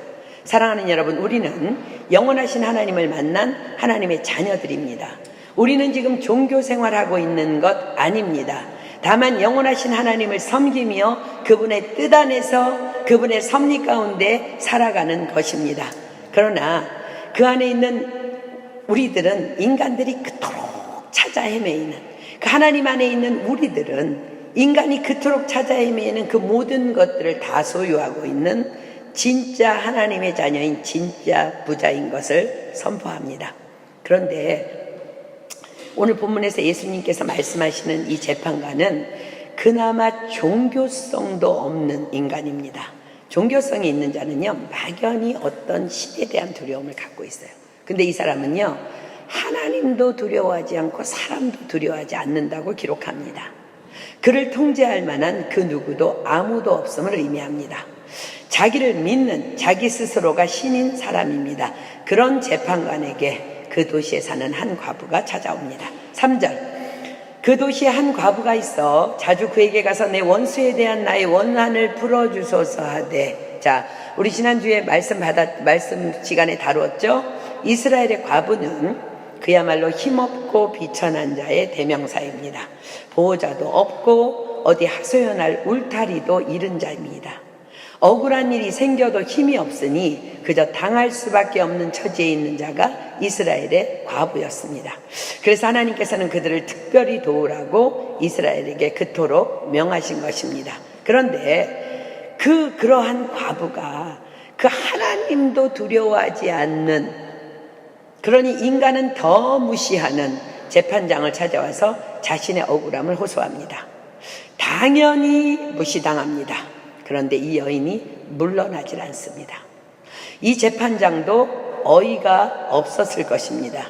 사랑하는 여러분, 우리는 영원하신 하나님을 만난 하나님의 자녀들입니다. 우리는 지금 종교 생활하고 있는 것 아닙니다. 다만 영원하신 하나님을 섬기며 그분의 뜻 안에서 그분의 섭리 가운데 살아가는 것입니다. 그러나 그 안에 있는 우리들은, 인간들이 그토록 찾아 헤매이는, 그 하나님 안에 있는 우리들은 인간이 그토록 찾아 헤매이는 그 모든 것들을 다 소유하고 있는 진짜 하나님의 자녀인 진짜 부자인 것을 선포합니다. 그런데 오늘 본문에서 예수님께서 말씀하시는 이 재판관은 그나마 종교성도 없는 인간입니다. 종교성이 있는 자는요, 막연히 어떤 신에 대한 두려움을 갖고 있어요. 근데 이 사람은요, 하나님도 두려워하지 않고 사람도 두려워하지 않는다고 기록합니다. 그를 통제할 만한 그 누구도 아무도 없음을 의미합니다. 자기를 믿는 자기 스스로가 신인 사람입니다. 그런 재판관에게 그 도시에 사는 한 과부가 찾아옵니다. 3절. 그 도시에 한 과부가 있어 자주 그에게 가서 내 원수에 대한 나의 원한을 풀어주소서 하되. 자, 우리 지난주에 말씀 시간에 다루었죠? 이스라엘의 과부는 그야말로 힘없고 비천한 자의 대명사입니다. 보호자도 없고 어디 하소연할 울타리도 잃은 자입니다. 억울한 일이 생겨도 힘이 없으니 그저 당할 수밖에 없는 처지에 있는 자가 이스라엘의 과부였습니다. 그래서 하나님께서는 그들을 특별히 도우라고 이스라엘에게 그토록 명하신 것입니다. 그런데 그러한 과부가 그 하나님도 두려워하지 않는, 그러니 인간은 더 무시하는 재판장을 찾아와서 자신의 억울함을 호소합니다. 당연히 무시당합니다. 그런데 이 여인이 물러나질 않습니다. 이 재판장도 어이가 없었을 것입니다.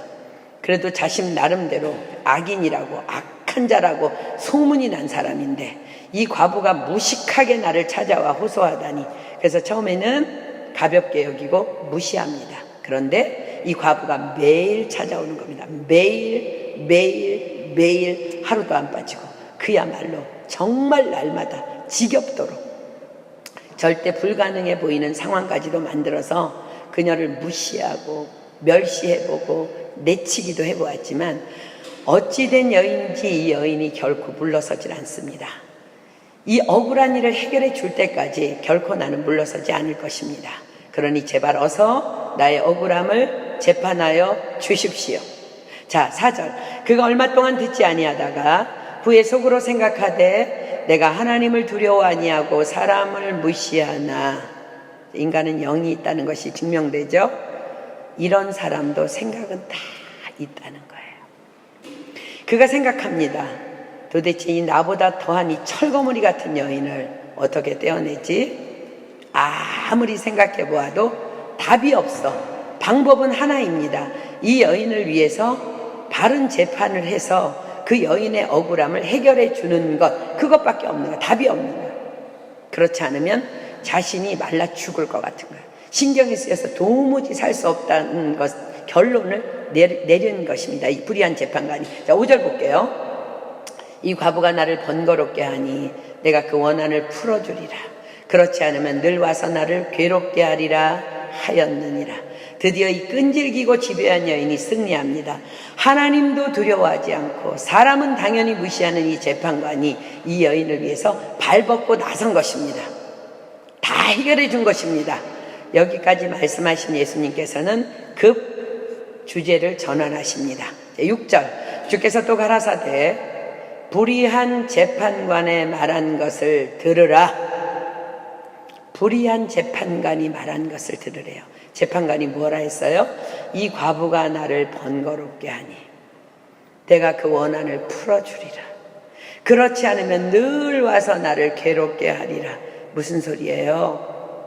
그래도 자신 나름대로 악인이라고 악한 자라고 소문이 난 사람인데 이 과부가 무식하게 나를 찾아와 호소하다니, 그래서 처음에는 가볍게 여기고 무시합니다. 그런데 이 과부가 매일 찾아오는 겁니다. 매일 하루도 안 빠지고 그야말로 정말 날마다 지겹도록 절대 불가능해 보이는 상황까지도 만들어서 그녀를 무시하고 멸시해보고 내치기도 해보았지만 어찌된 여인인지 이 여인이 결코 물러서질 않습니다. 이 억울한 일을 해결해 줄 때까지 결코 나는 물러서지 않을 것입니다. 그러니 제발 어서 나의 억울함을 재판하여 주십시오. 자, 4절. 그가 얼마 동안 듣지 아니하다가 후에 속으로 생각하되 내가 하나님을 두려워 아니하고 사람을 무시하나. 인간은 영이 있다는 것이 증명되죠. 이런 사람도 생각은 다 있다는 거예요. 그가 생각합니다. 도대체 이 나보다 더한 이 철거무리 같은 여인을 어떻게 떼어내지? 아무리 생각해 보아도 답이 없어. 방법은 하나입니다. 이 여인을 위해서 바른 재판을 해서 그 여인의 억울함을 해결해 주는 것, 그것밖에 없는 거야. 답이 없는 거야. 그렇지 않으면 자신이 말라 죽을 것 같은 거야. 신경이 쓰여서 도무지 살 수 없다는 것, 결론을 내리는 것입니다. 이 불의한 재판관이. 자, 5절 볼게요. 이 과부가 나를 번거롭게 하니 내가 그 원한을 풀어주리라. 그렇지 않으면 늘 와서 나를 괴롭게 하리라 하였느니라. 드디어 이 끈질기고 집요한 여인이 승리합니다. 하나님도 두려워하지 않고 사람은 당연히 무시하는 이 재판관이 이 여인을 위해서 발벗고 나선 것입니다. 다 해결해 준 것입니다. 여기까지 말씀하신 예수님께서는 급 주제를 전환하십니다. 6절. 주께서 또 가라사대 불의한 재판관의 말한 것을 들으라. 불의한 재판관이 말한 것을 들으래요. 재판관이 뭐라 했어요? 이 과부가 나를 번거롭게 하니 내가 그 원한을 풀어주리라. 그렇지 않으면 늘 와서 나를 괴롭게 하리라. 무슨 소리예요?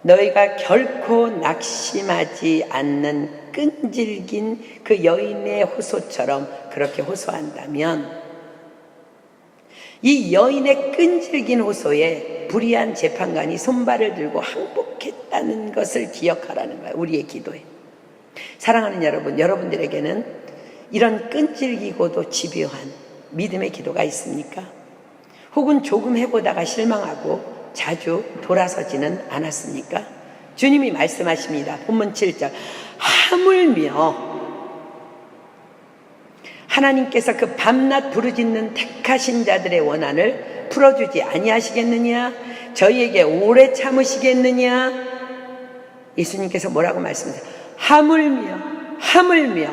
너희가 결코 낙심하지 않는 끈질긴 그 여인의 호소처럼 그렇게 호소한다면 이 여인의 끈질긴 호소에 불의한 재판관이 손발을 들고 항복했다는 것을 기억하라는 거예요. 우리의 기도에. 사랑하는 여러분, 여러분들에게는 이런 끈질기고도 집요한 믿음의 기도가 있습니까? 혹은 조금 해보다가 실망하고 자주 돌아서지는 않았습니까? 주님이 말씀하십니다. 본문 7절. 하물며 하나님께서 그 밤낮 부르짖는 택하신 자들의 원한을 풀어주지 아니하시겠느냐? 저희에게 오래 참으시겠느냐? 예수님께서 뭐라고 말씀하세요? 하물며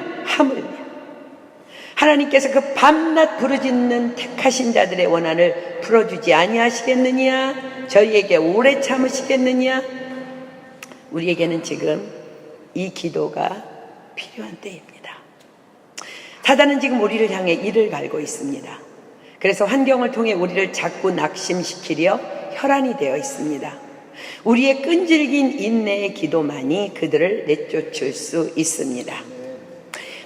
하나님께서 그 밤낮 부르짖는 택하신 자들의 원한을 풀어주지 아니하시겠느냐? 저희에게 오래 참으시겠느냐? 우리에게는 지금 이 기도가 필요한 때입니다. 사단은 지금 우리를 향해 이를 갈고 있습니다. 그래서 환경을 통해 우리를 자꾸 낙심시키려 혈안이 되어 있습니다. 우리의 끈질긴 인내의 기도만이 그들을 내쫓을 수 있습니다.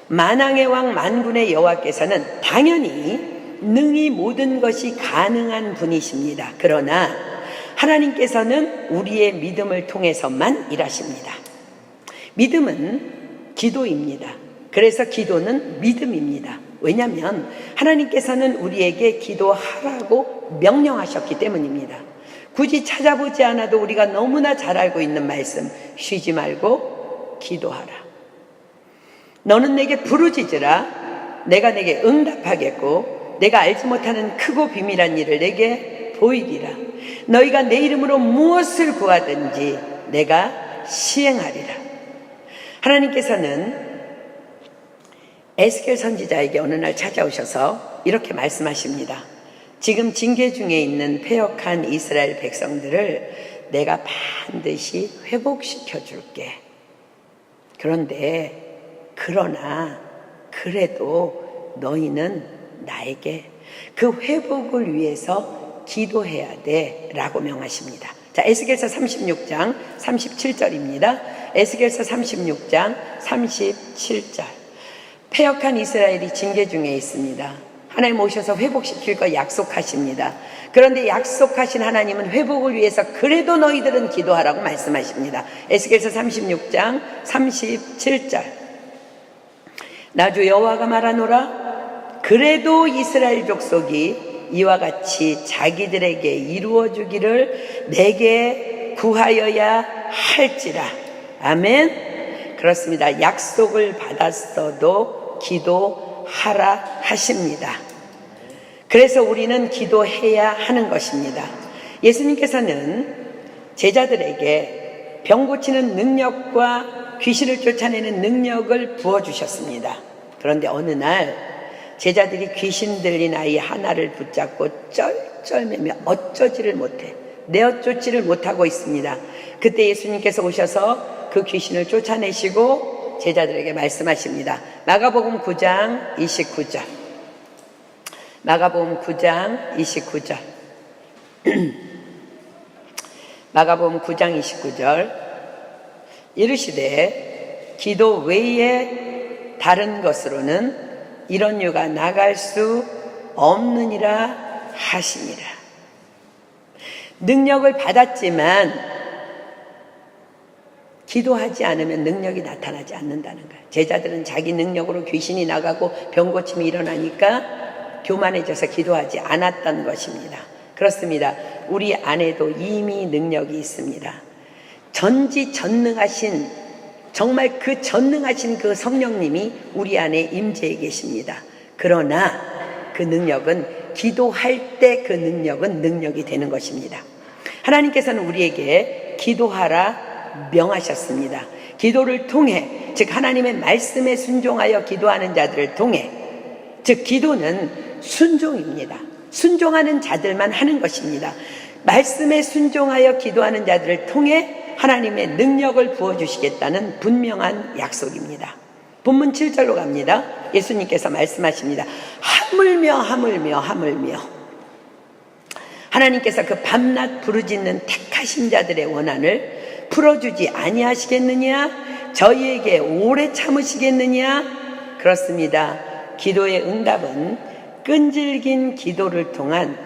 만왕의 왕 만군의 여호와께서는 당연히 능히 모든 것이 가능한 분이십니다. 그러나 하나님께서는 우리의 믿음을 통해서만 일하십니다. 믿음은 기도입니다. 그래서 기도는 믿음입니다. 왜냐하면 하나님께서는 우리에게 기도하라고 명령하셨기 때문입니다. 굳이 찾아보지 않아도 우리가 너무나 잘 알고 있는 말씀, 쉬지 말고 기도하라. 너는 내게 부르짖으라. 내가 내게 응답하겠고 내가 알지 못하는 크고 비밀한 일을 내게 보이리라. 너희가 내 이름으로 무엇을 구하든지 내가 시행하리라. 하나님께서는 에스겔 선지자에게 어느 날 찾아오셔서 이렇게 말씀하십니다. 지금 징계 중에 있는 패역한 이스라엘 백성들을 내가 반드시 회복시켜 줄게. 그러나 그래도 너희는 나에게 그 회복을 위해서 기도해야 돼 라고 명하십니다. 자, 에스겔서 36장 37절입니다. 에스겔서 36장 37절. 패역한 이스라엘이 징계 중에 있습니다. 하나님 오셔서 회복시킬 거 약속하십니다. 그런데 약속하신 하나님은 회복을 위해서 그래도 너희들은 기도하라고 말씀하십니다. 에스겔서 36장 37절. 나 주 여호와가 말하노라. 그래도 이스라엘 족속이 이와 같이 자기들에게 이루어주기를 내게 구하여야 할지라. 아멘. 그렇습니다. 약속을 받았어도 기도하라 하십니다. 그래서 우리는 기도해야 하는 것입니다. 예수님께서는 제자들에게 병 고치는 능력과 귀신을 쫓아내는 능력을 부어주셨습니다. 그런데 어느 날 제자들이 귀신 들린 아이 하나를 붙잡고 쩔쩔매며 어쩌지를 못해 내어쫓지를 못하고 있습니다. 그때 예수님께서 오셔서 그 귀신을 쫓아내시고 제자들에게 말씀하십니다. 마가복음 9장 29절. 마가복음 9장 29절. 마가복음 9장 29절. 이르시되 기도 외에 다른 것으로는 이런 유가 나갈 수 없느니라 하시니라. 능력을 받았지만 기도하지 않으면 능력이 나타나지 않는다는 거예요. 제자들은 자기 능력으로 귀신이 나가고 병 고침이 일어나니까 교만해져서 기도하지 않았던 것입니다. 그렇습니다. 우리 안에도 이미 능력이 있습니다. 전지전능하신, 정말 그 전능하신 그 성령님이 우리 안에 임재해 계십니다. 그러나 그 능력은 기도할 때 그 능력은 능력이 되는 것입니다. 하나님께서는 우리에게 기도하라 명하셨습니다. 기도를 통해, 즉 하나님의 말씀에 순종하여 기도하는 자들을 통해, 즉 기도는 순종입니다. 순종하는 자들만 하는 것입니다. 말씀에 순종하여 기도하는 자들을 통해 하나님의 능력을 부어주시겠다는 분명한 약속입니다. 본문 7절로 갑니다. 예수님께서 말씀하십니다. 하물며 하나님께서 그 밤낮 부르짖는 택하신 자들의 원한을 풀어주지 아니하시겠느냐? 저희에게 오래 참으시겠느냐? 그렇습니다. 기도의 응답은 끈질긴 기도를 통한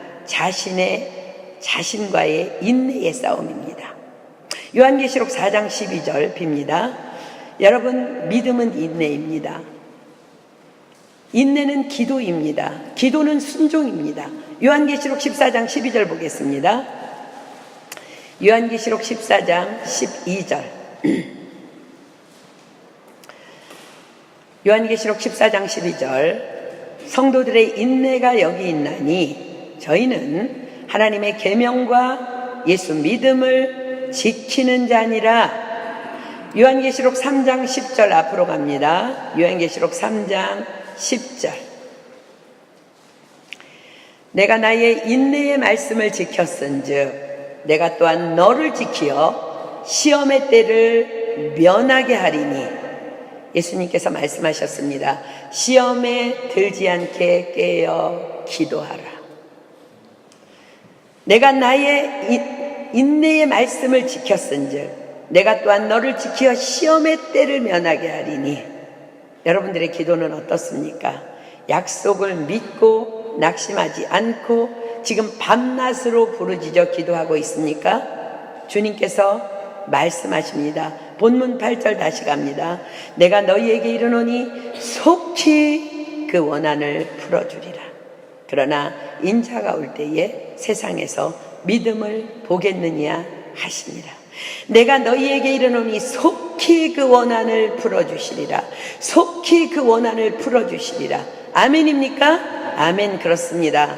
자신과의 인내의 싸움입니다. 요한계시록 4장 12절 빕니다. 여러분, 믿음은 인내입니다. 인내는 기도입니다. 기도는 순종입니다. 요한계시록 14장 12절 보겠습니다. 요한계시록 14장 12절. 요한계시록 14장 12절. 성도들의 인내가 여기 있나니 저희는 하나님의 계명과 예수 믿음을 지키는 자니라. 요한계시록 3장 10절 앞으로 갑니다. 요한계시록 3장 10절. 내가 나의 인내의 말씀을 지켰은즉 내가 또한 너를 지키어 시험의 때를 면하게 하리니. 예수님께서 말씀하셨습니다. 시험에 들지 않게 깨어 기도하라. 내가 나의 인내의 말씀을 지켰은즉 내가 또한 너를 지키어 시험의 때를 면하게 하리니. 여러분들의 기도는 어떻습니까? 약속을 믿고 낙심하지 않고 지금 밤낮으로 부르짖어 기도하고 있습니까? 주님께서 말씀하십니다. 본문 8절 다시 갑니다. 내가 너희에게 이르노니 속히 그 원한을 풀어주리라. 그러나 인자가 올 때에 세상에서 믿음을 보겠느냐 하시니라. 내가 너희에게 이르노니 속히 그 원한을 풀어주시리라. 속히 그 원한을 풀어주시리라. 아멘입니까? 아멘. 그렇습니다.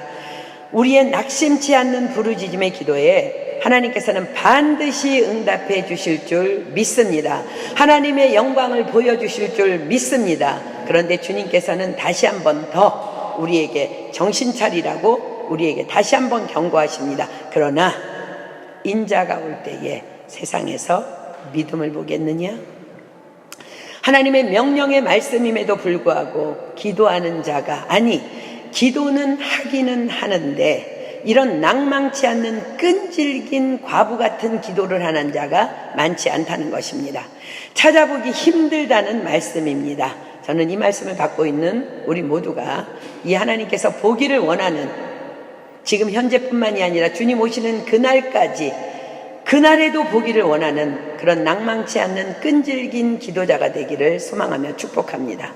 우리의 낙심치 않는 부르짖음의 기도에 하나님께서는 반드시 응답해 주실 줄 믿습니다. 하나님의 영광을 보여주실 줄 믿습니다. 그런데 주님께서는 다시 한 번 더 우리에게 정신 차리라고 우리에게 다시 한 번 경고하십니다. 그러나 인자가 올 때에 세상에서 믿음을 보겠느냐? 하나님의 명령의 말씀임에도 불구하고 기도하는 자가, 아니 기도는 하기는 하는데 이런 낭망치 않는 끈질긴 과부 같은 기도를 하는 자가 많지 않다는 것입니다. 찾아보기 힘들다는 말씀입니다. 저는 이 말씀을 갖고 있는 우리 모두가 이 하나님께서 보기를 원하는, 지금 현재뿐만이 아니라 주님 오시는 그날까지, 그날에도 보기를 원하는 그런 낭망치 않는 끈질긴 기도자가 되기를 소망하며 축복합니다.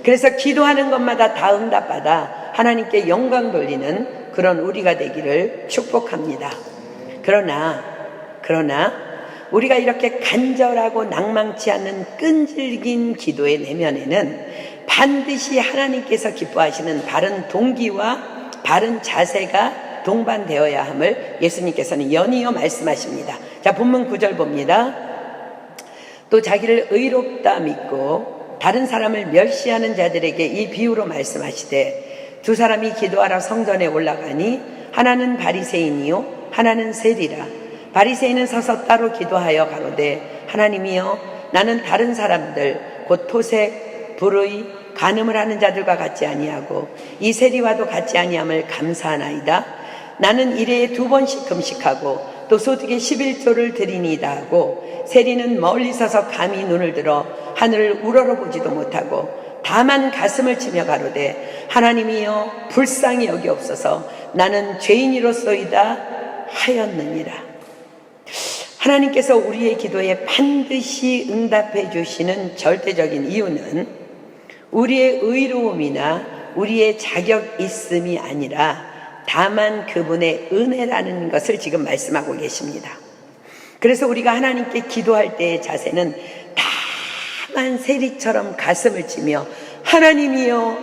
그래서 기도하는 것마다 다 응답받아 하나님께 영광 돌리는 그런 우리가 되기를 축복합니다. 그러나 우리가 이렇게 간절하고 낭망치 않는 끈질긴 기도의 내면에는 반드시 하나님께서 기뻐하시는 바른 동기와 바른 자세가 동반되어야 함을 예수님께서는 연이어 말씀하십니다. 자, 본문 9절 봅니다. 또 자기를 의롭다 믿고 다른 사람을 멸시하는 자들에게 이 비유로 말씀하시되, 두 사람이 기도하러 성전에 올라가니 하나는 바리새인이요 하나는 세리라. 바리새인은 서서 따로 기도하여 가로되, 하나님이여, 나는 다른 사람들 곧 토색, 불의, 간음을 하는 자들과 같지 아니하고 이 세리와도 같지 아니함을 감사하나이다. 나는 일해에 2번씩 금식하고 또 소득의 11조를 드리니이다 하고, 세리는 멀리 서서 감히 눈을 들어 하늘을 우러러보지도 못하고 다만 가슴을 치며 가로되, 하나님이여 불쌍히 여기옵소서, 나는 죄인이로소이다 하였느니라. 하나님께서 우리의 기도에 반드시 응답해 주시는 절대적인 이유는 우리의 의로움이나 우리의 자격 있음이 아니라 다만 그분의 은혜라는 것을 지금 말씀하고 계십니다. 그래서 우리가 하나님께 기도할 때의 자세는 다만 세리처럼 가슴을 치며, 하나님이여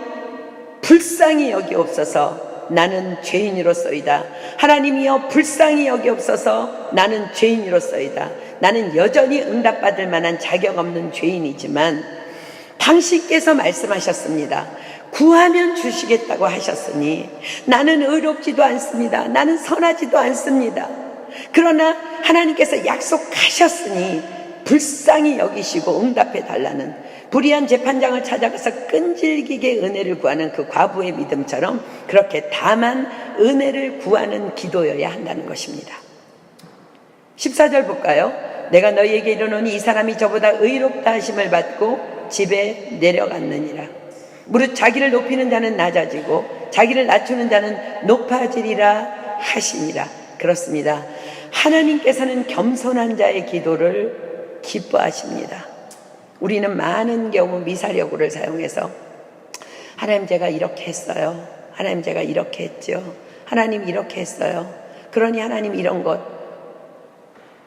불쌍히 여기옵소서, 나는 죄인으로서이다. 하나님이여 불쌍히 여기옵소서, 나는 죄인으로서이다. 나는 여전히 응답받을 만한 자격 없는 죄인이지만 당신께서 말씀하셨습니다. 구하면 주시겠다고 하셨으니 나는 의롭지도 않습니다. 나는 선하지도 않습니다. 그러나 하나님께서 약속하셨으니 불쌍히 여기시고 응답해 달라는, 불의한 재판장을 찾아가서 끈질기게 은혜를 구하는 그 과부의 믿음처럼 그렇게 다만 은혜를 구하는 기도여야 한다는 것입니다. 14절 볼까요? 내가 너희에게 이르노니 이 사람이 저보다 의롭다 하심을 받고 집에 내려갔느니라. 무릇 자기를 높이는 자는 낮아지고 자기를 낮추는 자는 높아지리라 하시니라. 그렇습니다. 하나님께서는 겸손한 자의 기도를 기뻐하십니다. 우리는 많은 경우 미사여구를 사용해서, 하나님 제가 이렇게 했어요, 하나님 제가 이렇게 했죠, 하나님 이렇게 했어요, 그러니 하나님 이런 것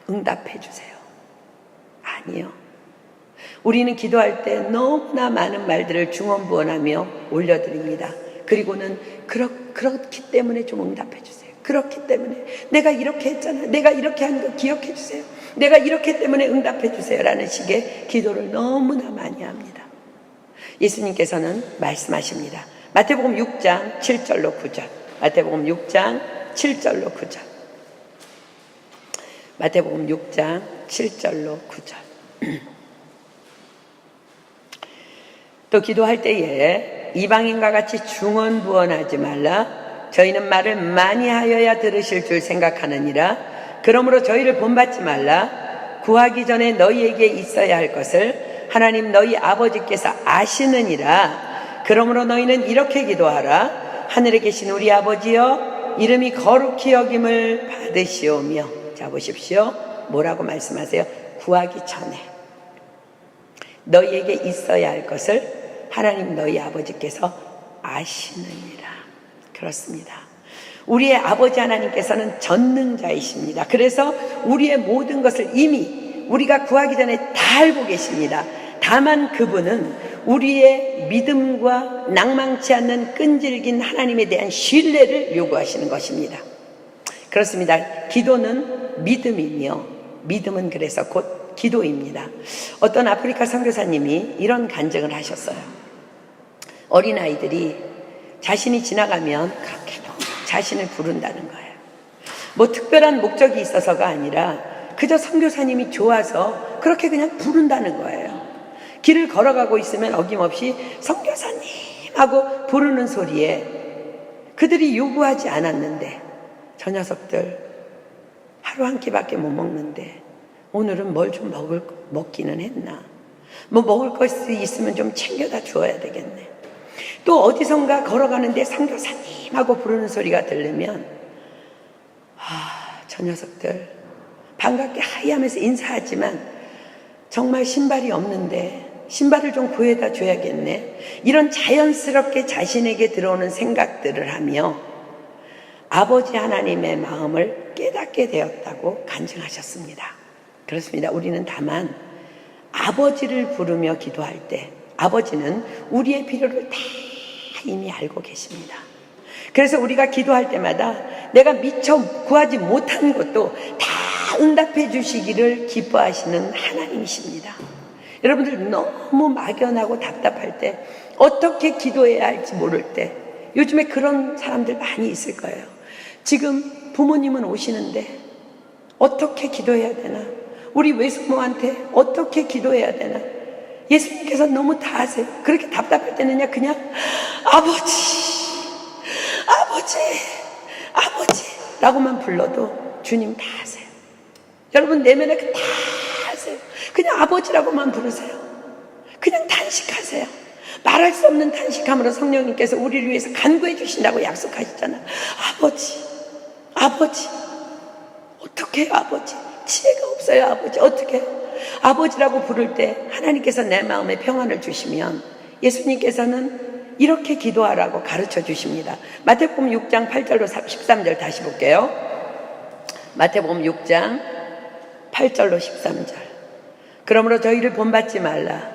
응답해 주세요. 아니요. 우리는 기도할 때 너무나 많은 말들을 중언부언하며 올려드립니다. 그리고는 그렇기 때문에 좀 응답해 주세요. 그렇기 때문에 내가 이렇게 했잖아요, 내가 이렇게 한 거 기억해 주세요, 내가 이렇기 때문에 응답해 주세요 라는 식의 기도를 너무나 많이 합니다. 예수님께서는 말씀하십니다. 마태복음 6장 7절로 9절. 마태복음 6장 7절로 9절. 마태복음 6장 7절로 9절. 또 기도할 때에 이방인과 같이 중언부언하지 말라. 저희는 말을 많이 하여야 들으실 줄 생각하느니라. 그러므로 저희를 본받지 말라. 구하기 전에 너희에게 있어야 할 것을 하나님 너희 아버지께서 아시느니라. 그러므로 너희는 이렇게 기도하라. 하늘에 계신 우리 아버지여, 이름이 거룩히 여김을 받으시오며. 자, 보십시오. 뭐라고 말씀하세요? 구하기 전에 너희에게 있어야 할 것을 하나님 너희 아버지께서 아시느니라. 그렇습니다. 우리의 아버지 하나님께서는 전능자이십니다. 그래서 우리의 모든 것을 이미 우리가 구하기 전에 다 알고 계십니다. 다만 그분은 우리의 믿음과 낭망치 않는 끈질긴 하나님에 대한 신뢰를 요구하시는 것입니다. 그렇습니다. 기도는 믿음이며 믿음은 그래서 곧 기도입니다. 어떤 아프리카 선교사님이 이런 간증을 하셨어요. 어린아이들이 자신이 지나가면 그렇게 너무 자신을 부른다는 거예요. 뭐 특별한 목적이 있어서가 아니라 그저 선교사님이 좋아서 그렇게 그냥 부른다는 거예요. 길을 걸어가고 있으면 어김없이 선교사님 하고 부르는 소리에 그들이 요구하지 않았는데 저 녀석들 하루 한 끼밖에 못 먹는데 오늘은 뭘 좀 먹기는 했나. 뭐 먹을 것이 있으면 좀 챙겨다 주어야 되겠네. 또 어디선가 걸어가는데 선교사님 하고 부르는 소리가 들리면 저 녀석들 반갑게 하이하면서 인사하지만 정말 신발이 없는데 신발을 좀 구해다 줘야겠네. 이런 자연스럽게 자신에게 들어오는 생각들을 하며 아버지 하나님의 마음을 깨닫게 되었다고 간증하셨습니다. 그렇습니다. 우리는 다만 아버지를 부르며 기도할 때 아버지는 우리의 필요를 다 이미 알고 계십니다. 그래서 우리가 기도할 때마다 내가 미처 구하지 못한 것도 다 응답해 주시기를 기뻐하시는 하나님이십니다. 여러분들 너무 막연하고 답답할 때 어떻게 기도해야 할지 모를 때 요즘에 그런 사람들 많이 있을 거예요. 지금 부모님은 오시는데 어떻게 기도해야 되나? 우리 외숙모한테 어떻게 기도해야 되나? 예수님께서 너무 다 아세요. 그렇게 답답할 때는요 그냥 아버지 라고만 불러도 주님 다 아세요. 여러분 내면에 다 아세요. 그냥 아버지라고만 부르세요. 그냥 단식하세요. 말할 수 없는 단식함으로 성령님께서 우리를 위해서 간구해 주신다고 약속하셨잖아요. 아버지 어떻게 해요? 아버지 지혜가 없어요. 아버지 어떻게 해요? 아버지라고 부를 때 하나님께서 내 마음에 평안을 주시면 예수님께서는 이렇게 기도하라고 가르쳐 주십니다. 마태복음 6장 8절로 13절 다시 볼게요. 마태복음 6장 8절로 13절. 그러므로 저희를 본받지 말라.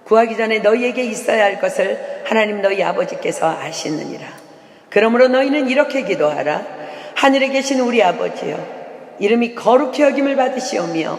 구하기 전에 너희에게 있어야 할 것을 하나님 너희 아버지께서 아시느니라. 그러므로 너희는 이렇게 기도하라. 하늘에 계신 우리 아버지여, 이름이 거룩히 여김을 받으시오며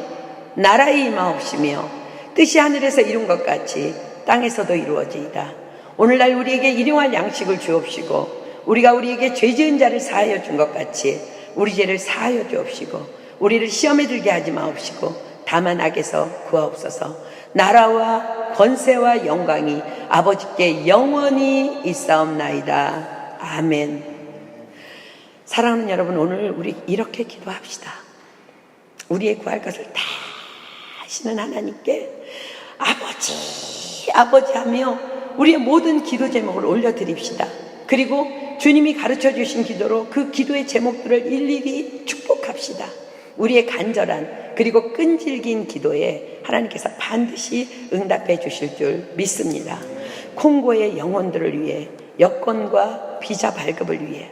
나라의 임하옵시며 뜻이 하늘에서 이룬 것 같이 땅에서도 이루어지이다. 오늘날 우리에게 일용할 양식을 주옵시고 우리가 우리에게 죄 지은 자를 사하여 준 것 같이 우리 죄를 사하여 주옵시고 우리를 시험에 들게 하지 마옵시고 다만 악에서 구하옵소서. 나라와 권세와 영광이 아버지께 영원히 있사옵나이다. 아멘. 사랑하는 여러분, 오늘 우리 이렇게 기도합시다. 우리의 구할 것을 다 하시는 하나님께 아버지 하며 우리의 모든 기도 제목을 올려드립시다. 그리고 주님이 가르쳐 주신 기도로 그 기도의 제목들을 일일이 축복합시다. 우리의 간절한 그리고 끈질긴 기도에 하나님께서 반드시 응답해 주실 줄 믿습니다. 콩고의 영혼들을 위해, 여권과 비자 발급을 위해,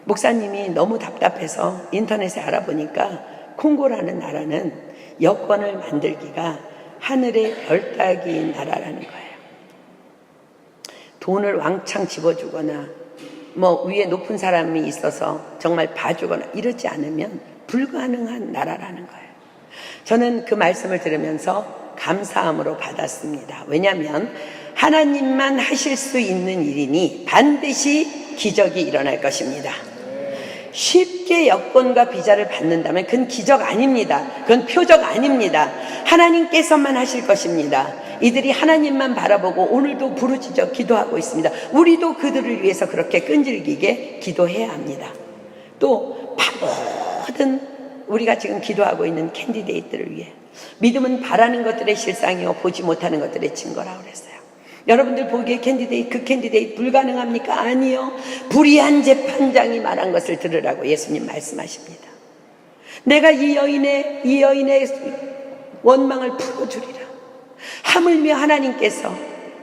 목사님이 너무 답답해서 인터넷에 알아보니까 콩고라는 나라는 여권을 만들기가 하늘의 별 따기 나라라는 거예요. 돈을 왕창 집어주거나 뭐 위에 높은 사람이 있어서 정말 봐주거나 이러지 않으면 불가능한 나라라는 거예요. 저는 그 말씀을 들으면서 감사함으로 받았습니다. 왜냐하면 하나님만 하실 수 있는 일이니 반드시 기적이 일어날 것입니다. 쉽게 여권과 비자를 받는다면 그건 기적 아닙니다. 그건 표적 아닙니다. 하나님께서만 하실 것입니다. 이들이 하나님만 바라보고 오늘도 부르짖어 기도하고 있습니다. 우리도 그들을 위해서 그렇게 끈질기게 기도해야 합니다. 또 모든 우리가 지금 기도하고 있는 캔디데이트를 위해, 믿음은 바라는 것들의 실상이요 보지 못하는 것들의 증거라고 그랬어요. 여러분들 보기에 그 캔디데이트 불가능합니까? 아니요. 불의한 재판장이 말한 것을 들으라고 예수님 말씀하십니다. 내가 이 여인의 원망을 풀어주리라. 하물며 하나님께서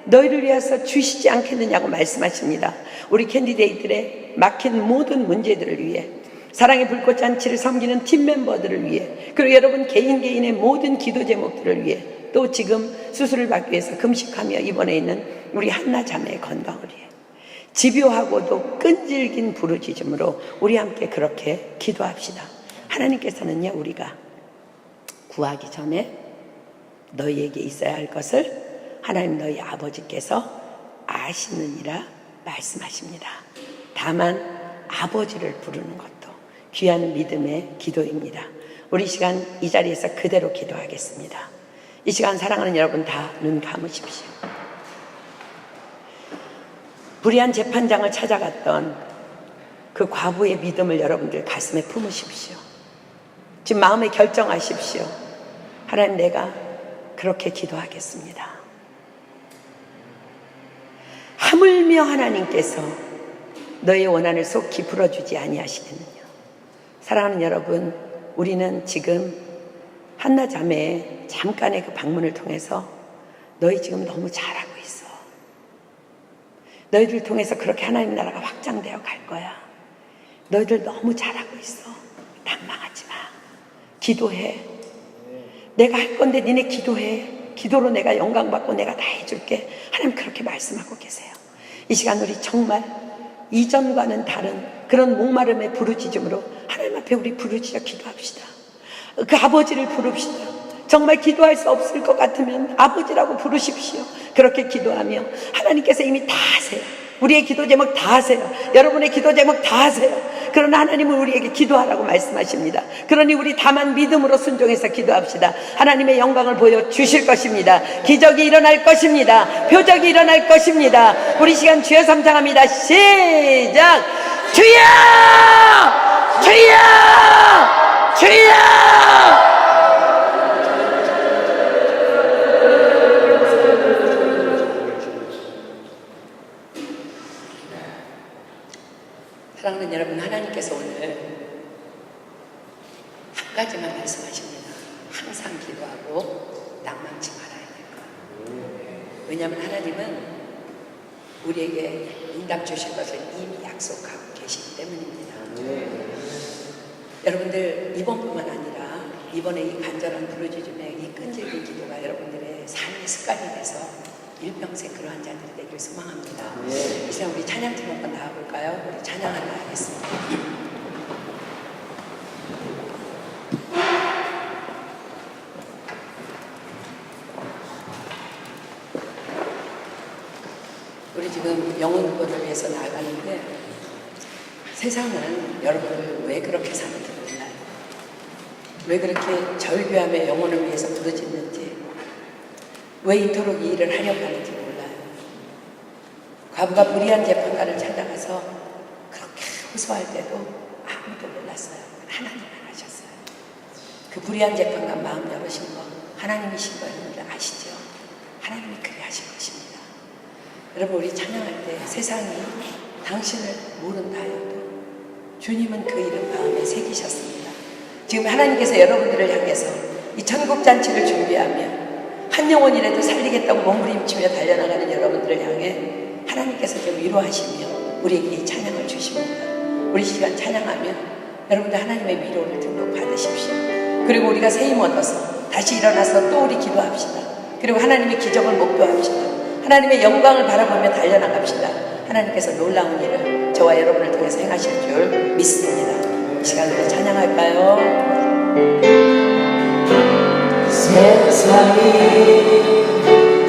너희를 위해서 주시지 않겠느냐고 말씀하십니다. 우리 캔디데이트들의 막힌 모든 문제들을 위해, 사랑의 불꽃잔치를 섬기는 팀 멤버들을 위해, 그리고 여러분 개인의 모든 기도 제목들을 위해, 또 지금 수술을 받기 위해서 금식하며 입원해 있는 우리 한나 자매의 건강을 위해, 집요하고도 끈질긴 부르짖음으로 우리 함께 그렇게 기도합시다. 하나님께서는요, 우리가 구하기 전에 너희에게 있어야 할 것을 하나님 너희 아버지께서 아시느니라 말씀하십니다. 다만 아버지를 부르는 것도 귀한 믿음의 기도입니다. 우리 시간 이 자리에서 그대로 기도하겠습니다. 이 시간 사랑하는 여러분 다 눈 감으십시오. 불의한 재판장을 찾아갔던 그 과부의 믿음을 여러분들 가슴에 품으십시오. 지금 마음에 결정하십시오. 하나님, 내가 그렇게 기도하겠습니다. 하물며 하나님께서 너의 원한을 속히 풀어주지 아니하시겠느냐. 사랑하는 여러분, 우리는 지금 한나 자매의 잠깐의 그 방문을 통해서 너희 지금 너무 잘하고 있어. 너희들 통해서 그렇게 하나님 나라가 확장되어 갈 거야. 너희들 너무 잘하고 있어. 난망하지 마. 기도해. 내가 할 건데 니네 기도해. 기도로 내가 영광 받고 내가 다 해줄게. 하나님 그렇게 말씀하고 계세요. 이 시간 우리 정말 이전과는 다른 그런 목마름의 부르짖음으로 하나님 앞에 우리 부르짖어 기도합시다. 그 아버지를 부릅시다. 정말 기도할 수 없을 것 같으면 아버지라고 부르십시오. 그렇게 기도하며 하나님께서 이미 다 하세요. 우리의 기도 제목 다 하세요. 여러분의 기도 제목 다 하세요. 그러나 하나님은 우리에게 기도하라고 말씀하십니다. 그러니 우리 다만 믿음으로 순종해서 기도합시다. 하나님의 영광을 보여주실 것입니다. 기적이 일어날 것입니다. 표적이 일어날 것입니다. 우리 시간 주여 삼창합니다. 시작! 주여! 주여! 주여! 사랑하는 여러분, 하나님께서 오늘 한 가지만 말씀하십니다. 항상 기도하고 낭망치 말아야 될 것. 왜냐하면 하나님은 우리에게 응답 주실 것을 이미 약속하고 계시기 때문입니다. 여러분들 이번뿐만 아니라 이번에 이 간절한 부르짖음의 이 끈질긴 기도가 여러분들의 삶의 습관이 돼서 일평생 그러한 자들이 되길 소망합니다. 이 시간 우리 찬양팀 한번 나와볼까요? 우리 찬양하러 하겠습니다. 우리 지금 영혼 구원을 위해서 나아가는데 세상은 여러분을 왜 그렇게 사는지 몰라요. 왜 그렇게 절규하며 영혼을 위해서 부르짖는지, 왜 이토록 이 일을 하려고 하는지 몰라요. 과부가 불의한 재판관을 찾아가서 그렇게 호소할 때도 아무도 몰랐어요. 하나님만 하셨어요. 그 불의한 재판관 마음 열으신 거 하나님이신 거 여러분들 아시죠? 하나님이 그리 하신 것입니다. 여러분, 우리 찬양할 때 세상이 당신을 모른다 해도 주님은 그 이름 마음에 새기셨습니다. 지금 하나님께서 여러분들을 향해서 이 천국잔치를 준비하며 한 영혼이라도 살리겠다고 몸부림치며 달려나가는 여러분들을 향해 하나님께서 좀 위로하시며 우리에게 이 찬양을 주십니다. 우리 시간 찬양하며 여러분들 하나님의 위로를 듬뿍 받으십시오. 그리고 우리가 새 힘 얻어서 다시 일어나서 또 우리 기도합시다. 그리고 하나님의 기적을 목도합시다. 하나님의 영광을 바라보며 달려나갑시다. 하나님께서 놀라운 일을 저와 여러분을 통해서 행하실 줄 믿습니다. 이 시간 우리 찬양할까요? 세상이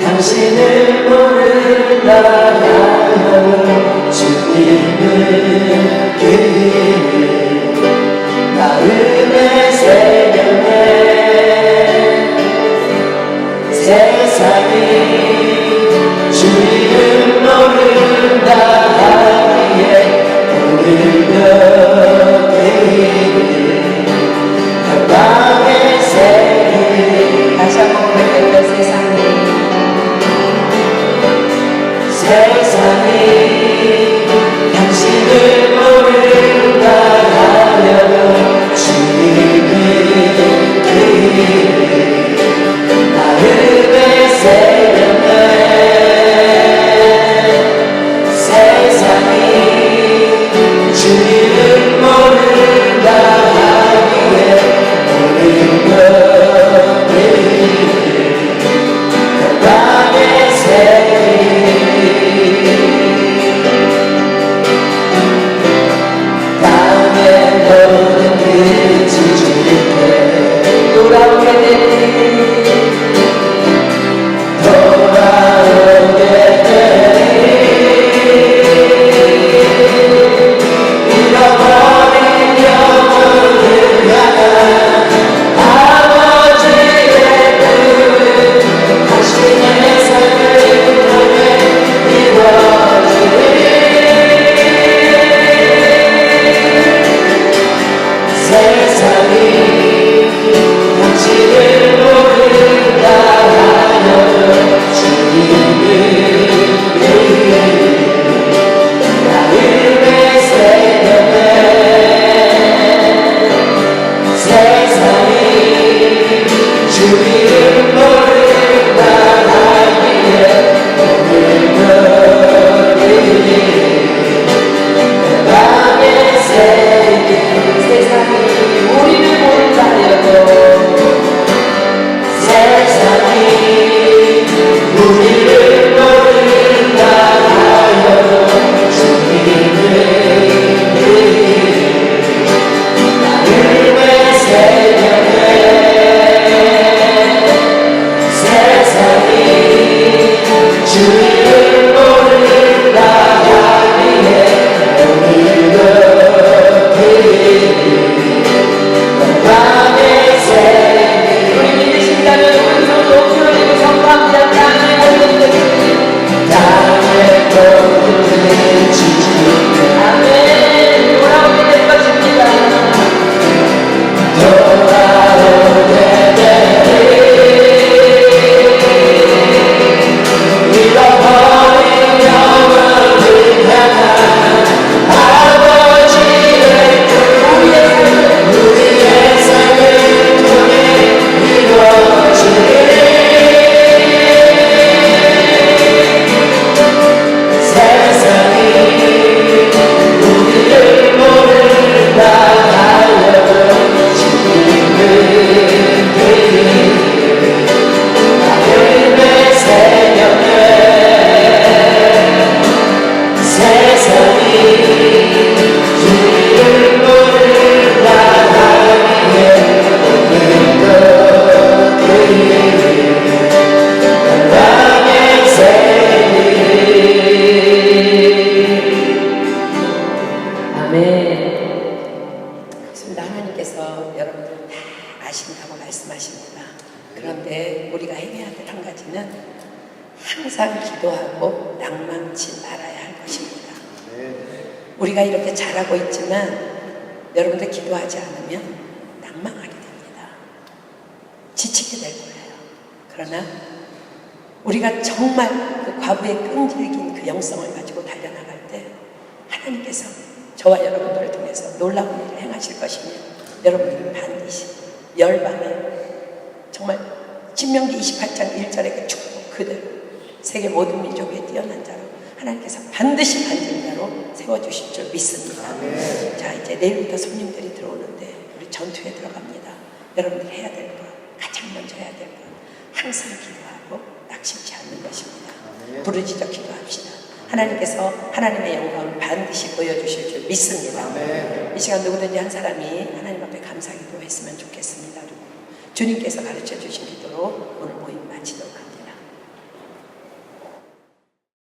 당신을 모른다 하여 주님을 그리는 마음에 새겼네. 세상이 주님을 모른다 하기에 오늘도 그리는 마음에 새기는. 다시 한번 고백해요. 세상이 당신을 모른다 하여 주님을 그리는 마음에 새겼네. 세상이 주님을 그런데 우리가 해야 될 한 가지는 항상 기도하고 낭망치 말아야 할 것입니다. 우리가 이렇게 잘하고 있지만 여러분들 기도하지 않으면 낭망하게 됩니다. 지치게 될 거예요. 그러나 우리가 정말 그 과부의 끈질긴 그 영성을 가지고 달려나갈 때 하나님께서 저와 여러분들을 통해서 놀라운 일을 행하실 것이며 여러분들은 반드시 열방에 정말 신명기 28장 1절의 그 축복 그대로 세계 모든 민족에 뛰어난 자로 하나님께서 반드시 반진 자로 세워주실 줄 믿습니다. 자, 이제 내일부터 손님들이 들어오는데 우리 전투에 들어갑니다. 여러분들이 해야 될 것, 가장 먼저 해야 될 것, 항상 기도하고 낙심치 않는 것입니다. 부르짖어 기도합시다. 하나님께서 하나님의 영광을 반드시 보여주실 줄 믿습니다. 이 시간 누구든지 한 사람이 하나님 앞에 감사 기도했으면 좋겠습니다. 주님께서 가르쳐 주신 기도로 오늘 모임